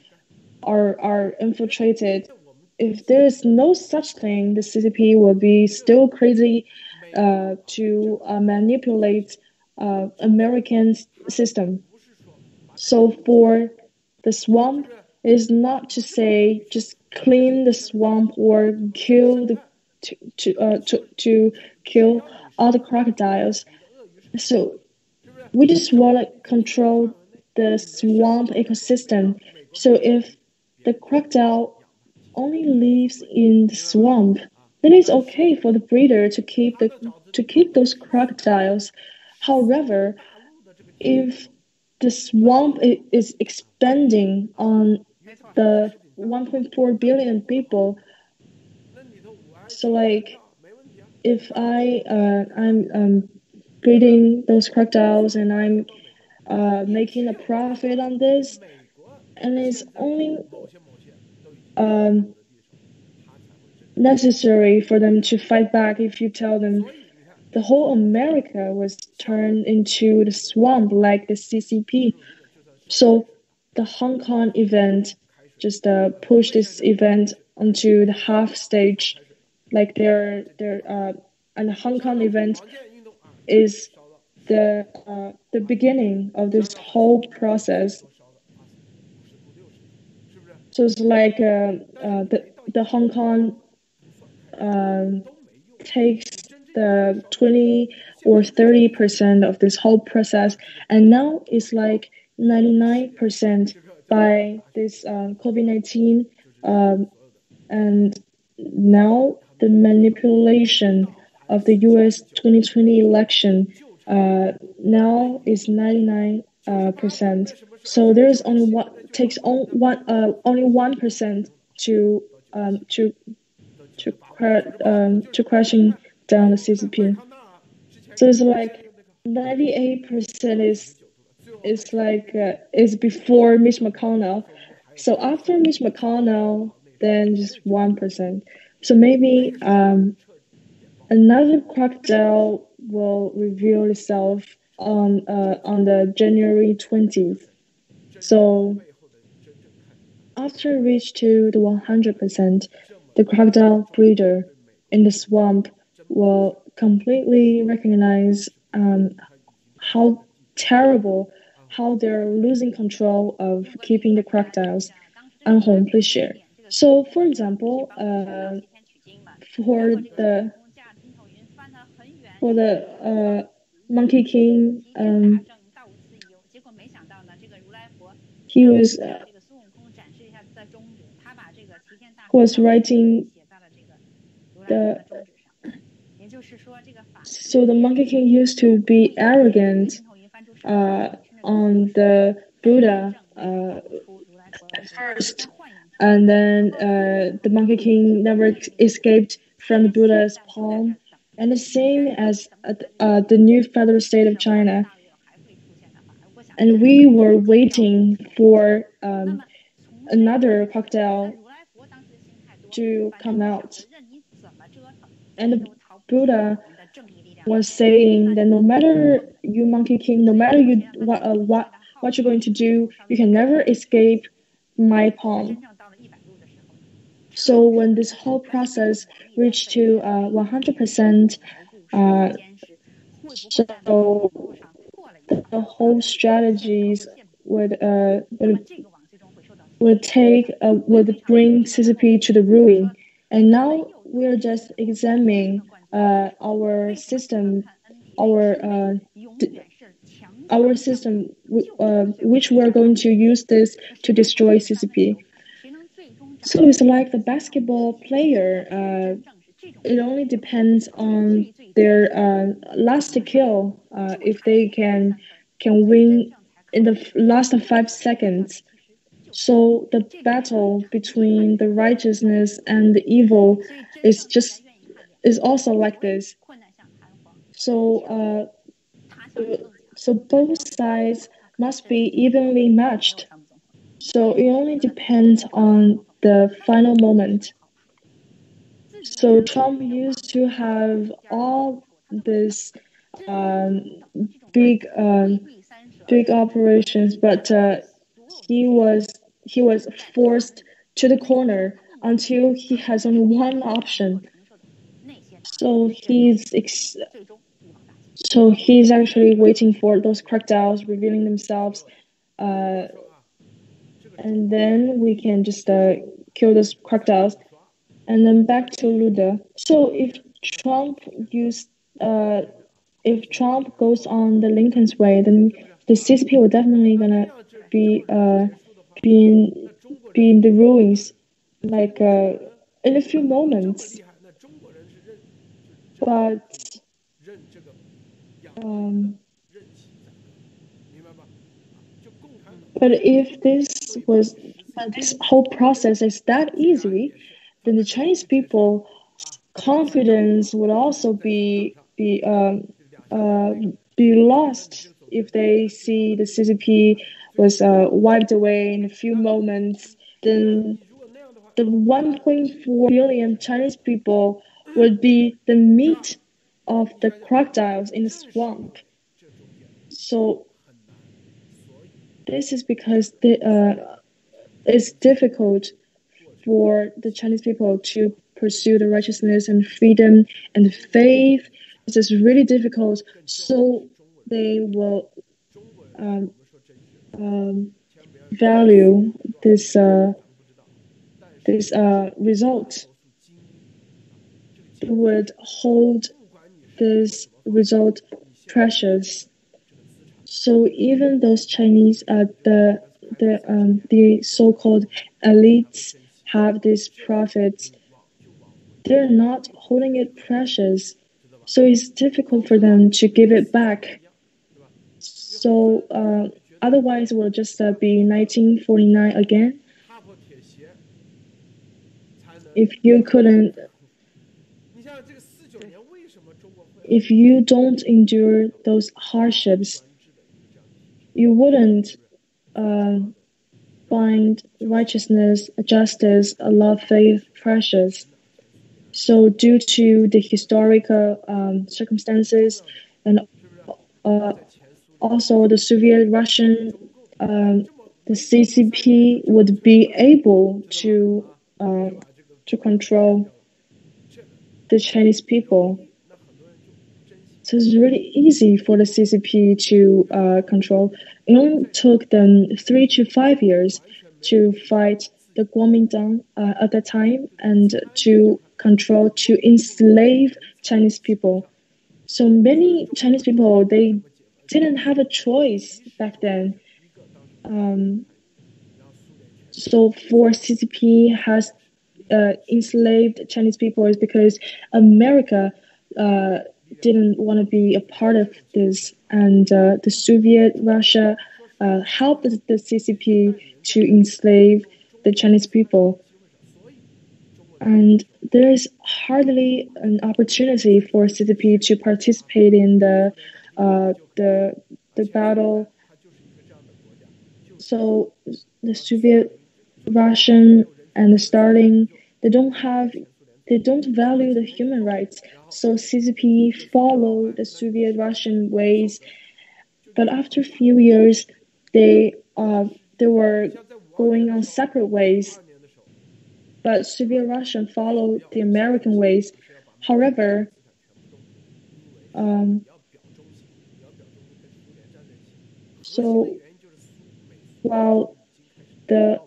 [SPEAKER 1] are infiltrated. If there is no such thing, the CCP will be still crazy to manipulate American system. So for the swamp, is not to say just clean the swamp or kill to kill all the crocodiles. So we just want to control the swamp ecosystem. So if the crocodile only lives in the swamp, then it's okay for the breeder to keep those crocodiles. However, if the swamp is expanding on the 1.4 billion people, so like if I'm breeding those crocodiles and I'm making a profit on this, and it's only necessary for them to fight back if you tell them the whole America was turned into the swamp like the CCP. So the Hong Kong event just pushed this event onto the half stage, like and the Hong Kong event is the beginning of this whole process. So it's like the Hong Kong takes the 20 or 30% of this whole process, and now it's like 99% by this COVID-19, and now the manipulation of the U.S. 2020 election now is 99%. So there is only only 1% to crashing down the CCP. So it's like 98% is like is before Mitch McConnell. So after Mitch McConnell, then just 1%. So maybe another crocodile will reveal itself on the January 20th. So after reach to the 100%, the crocodile breeder in the swamp will completely recognize how terrible, how they're losing control of keeping the crocodiles. Anhong, please share. So, for example, for the Monkey King, he was writing so the Monkey King used to be arrogant on the Buddha at first, and then the Monkey King never escaped from the Buddha's palm, and the same as the new federal state of China. And we were waiting for another crocodile to come out. And the Buddha was saying that no matter you Monkey King, no matter you what you're going to do, you can never escape my palm. So when this whole process reached to 100%, so the whole strategies would bring CCP to the ruin. And now we're just examining our system, which we're going to use this to destroy CCP. So it's like the basketball player. It only depends on their last kill if they can win in the last 5 seconds. So the battle between the righteousness and the evil is also like this. So so both sides must be evenly matched. So it only depends on the final moment. So Trump used to have all this big operations, but he was forced to the corner until he has only one option. So he's actually waiting for those crocodiles revealing themselves, and then we can just kill those crocodiles. And then back to Luda. So if Trump goes on the Lincoln's way, then the CCP will definitely gonna be in be in the ruins, like in a few moments. But um, but if this whole process is that easy, then the Chinese people confidence would also be lost if they see the CCP was wiped away in a few moments. Then the 1.4 billion Chinese people would be the meat of the crocodiles in the swamp. So this is because it's difficult for the Chinese people to pursue the righteousness and freedom and faith. This is really difficult. So they will value this result. They would hold this result precious. So even those Chinese, the so-called elites have these profits, they're not holding it precious. So it's difficult for them to give it back. So otherwise, it will just be 1949 again. If you don't endure those hardships, you wouldn't find righteousness, justice, love, faith precious. So due to the historical circumstances and also the Soviet Russian, the CCP would be able to control the Chinese people. So it's really easy for the CCP to control. It only took them 3 to 5 years to fight the Kuomintang at that time and to control, to enslave Chinese people. So many Chinese people, they didn't have a choice back then. So for CCP has enslaved Chinese people is because America didn't want to be a part of this, and the Soviet Russia helped the CCP to enslave the Chinese people. And there is hardly an opportunity for CCP to participate in the battle. So the Soviet, Russian, and the Stalin, they don't value the human rights. So CCP follow the Soviet Russian ways, but after a few years, they were going on separate ways. But Soviet Russian followed the American ways. However, so while the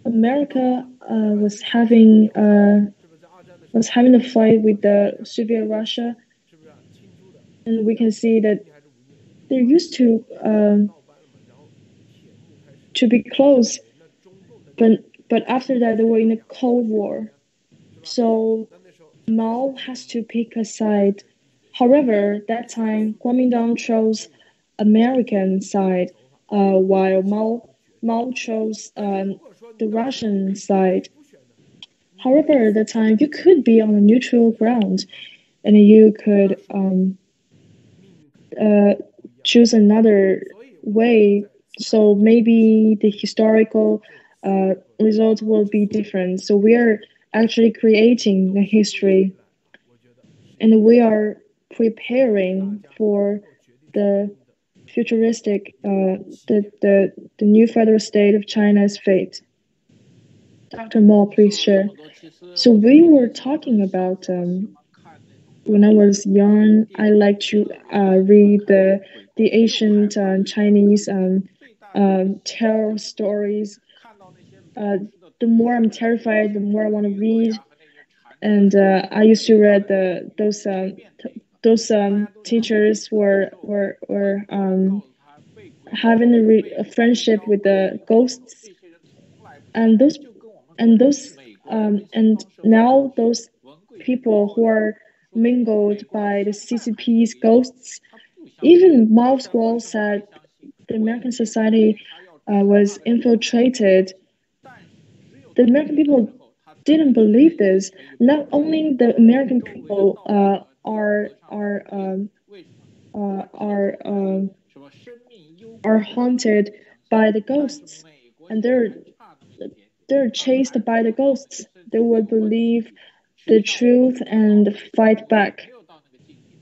[SPEAKER 1] America was having a fight with the Soviet Russia, and we can see that they're used to be close, but after that they were in a Cold War, so Mao has to pick a side. However, that time Kuomintang chose American side, while Mao chose the Russian side. However, at the time you could be on a neutral ground, and you could choose another way. So maybe the historical result will be different. So we are actually creating the history, and we are preparing for the futuristic, the new federal state of China's fate. Dr. Mo, please share. So we were talking about when I was young, I like to read the ancient Chinese terror stories. The more I'm terrified, the more I want to read. And I used to read those teachers were having a friendship with the ghosts. and and now those people who are mingled by the CCP's ghosts, even Miles Squall said the American society was infiltrated. The American people didn't believe this. Not only the American people are are haunted by the ghosts, and they're chased by the ghosts. They will believe the truth and fight back.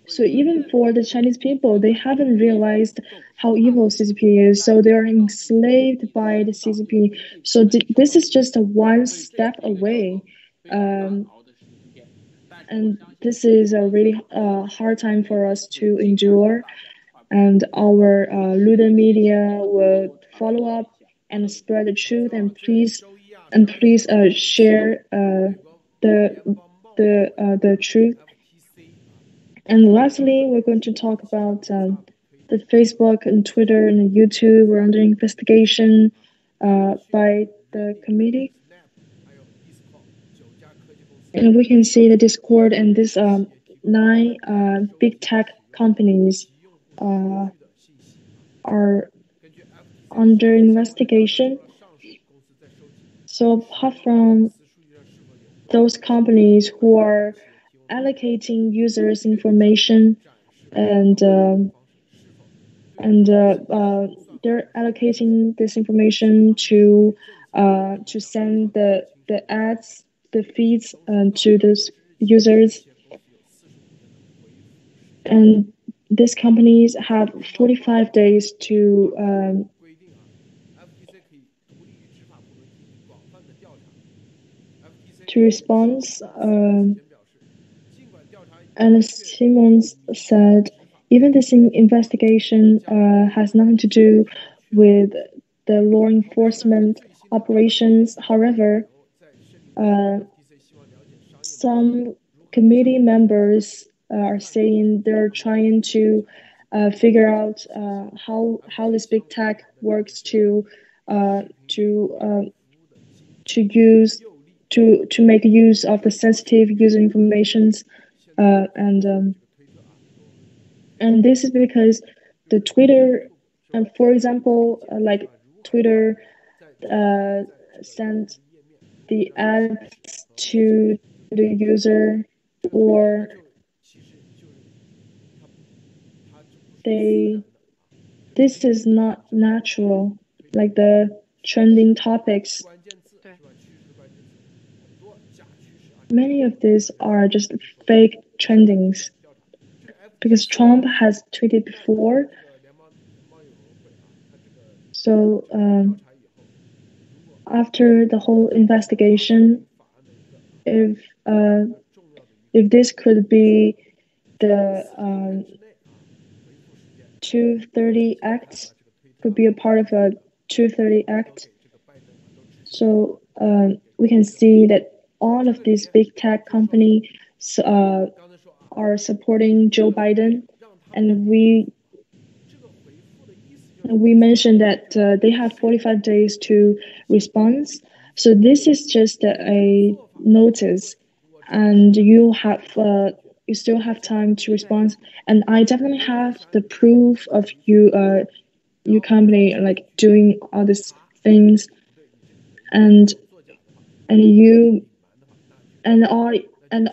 [SPEAKER 1] So even for the Chinese people, they haven't realized how evil CCP is. So they're enslaved by the CCP. So this is just a one step away. And this is a really hard time for us to endure. And our Luda media will follow up and spread the truth. And please share the truth. And lastly, we're going to talk about the Facebook and Twitter and YouTube were under investigation by the committee. And we can see the Discord and these 9 big tech companies are under investigation. So apart from those companies who are allocating users information and they're allocating this information to send the ads, the feeds to those users. And these companies have 45 days to respond. And Simmons said, even this investigation has nothing to do with the law enforcement operations. However, some committee members are saying they're trying to figure out how this big tech works to make use of the sensitive user informations, and this is because the Twitter, and for example, like Twitter sent the ads to the user, or this is not natural, like the trending topics. Many of these are just fake trendings, because Trump has tweeted before. So after the whole investigation, if this could be the 230 Act, could be a part of a 230 Act. So we can see that all of these big tech companies are supporting Joe Biden, and we mentioned that they have 45 days to respond. So this is just a notice, and you still have time to respond. And I definitely have the proof of you company like doing all these things, and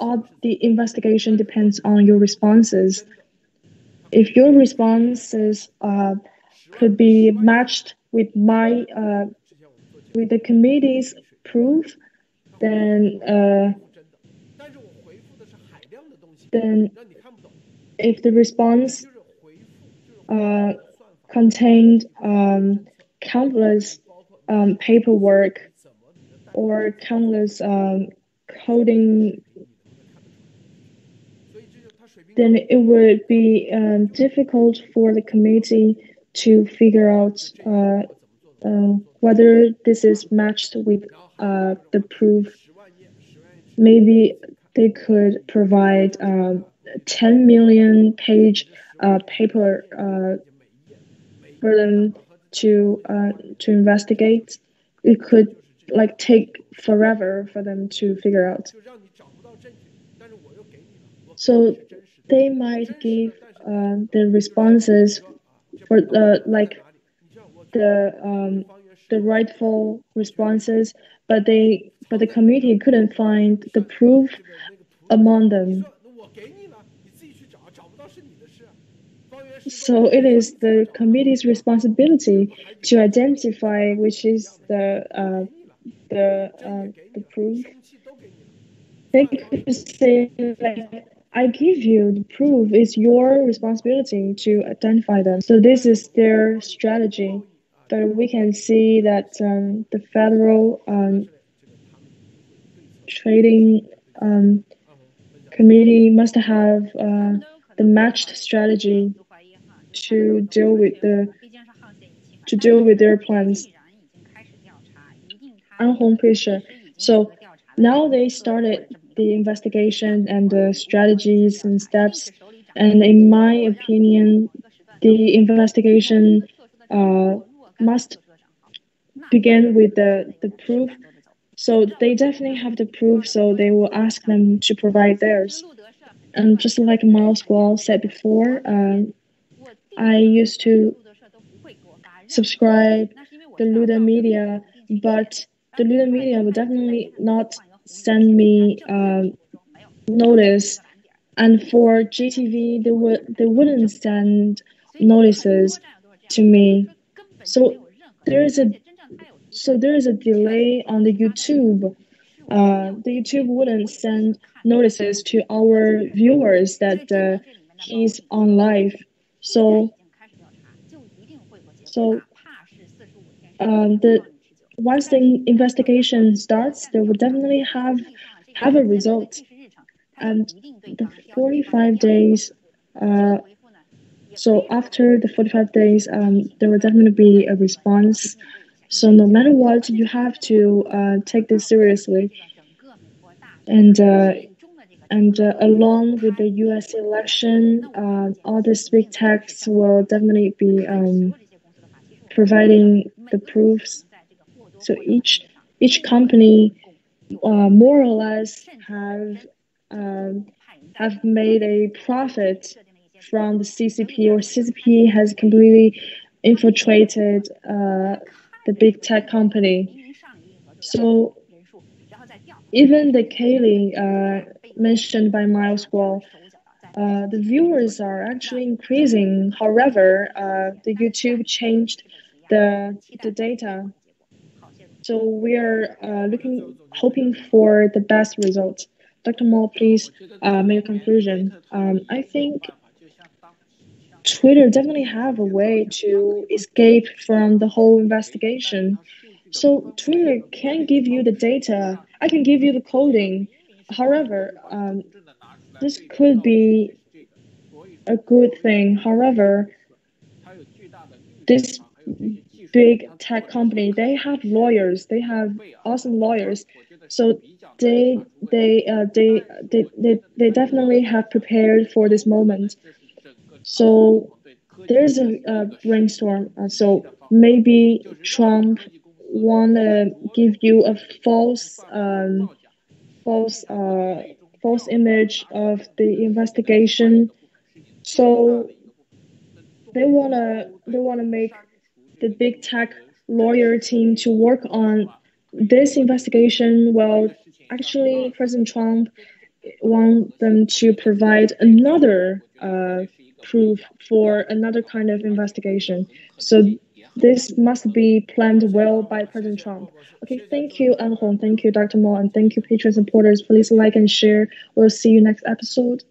[SPEAKER 1] all the investigation depends on your responses. If your responses could be matched with with the committee's proof, then if the response contained countless paperwork or countless coding, then it would be difficult for the committee to figure out whether this is matched with the proof. Maybe they could provide 10 million page paper for them to investigate. It could like take forever for them to figure out. So they might give the responses for the rightful responses, but the committee couldn't find the proof among them. So it is the committee's responsibility to identify which is the proof. They could say like, I give you the proof. It's your responsibility to identify them. So this is their strategy. But we can see that the federal trading committee must have the matched strategy to deal with their plans. So now they started the investigation and the strategies and steps. And in my opinion, the investigation must begin with the proof. So they definitely have the proof, so they will ask them to provide theirs. And just like Miles Gual said before, I used to subscribe the Luda media, but the Luda media would definitely not send me notice. And for GTV, they wouldn't send notices to me. So there is a delay on the YouTube. The YouTube wouldn't send notices to our viewers that he's on live. So the once the investigation starts, they will definitely have a result. And the 45 days. So after the 45 days, there will definitely be a response. So no matter what, you have to take this seriously. And along with the U.S. election, all these big techs will definitely be providing the proofs. So each company more or less have made a profit from the CCP, or CCP has completely infiltrated the big tech company. So even the Kaylee mentioned by Miles Gual, the viewers are actually increasing. However, the YouTube changed the data. So we are hoping for the best result. Dr. Mo, please make a conclusion. I think Twitter definitely have a way to escape from the whole investigation. So Twitter can give you the data. I can give you the coding. However, this could be a good thing. However, this big tech company, they have lawyers. They have awesome lawyers. So they definitely have prepared for this moment. So there's a brainstorm. So maybe Trump want to give you a false image of the investigation. So they wanna make the big tech lawyer team to work on this investigation. Well, actually, President Trump want them to provide another proof for another kind of investigation. So this must be planned well by President Trump. Okay, thank you, Anhong. Thank you, Dr. Mo, and thank you, Patreon supporters. Please like and share. We'll see you next episode.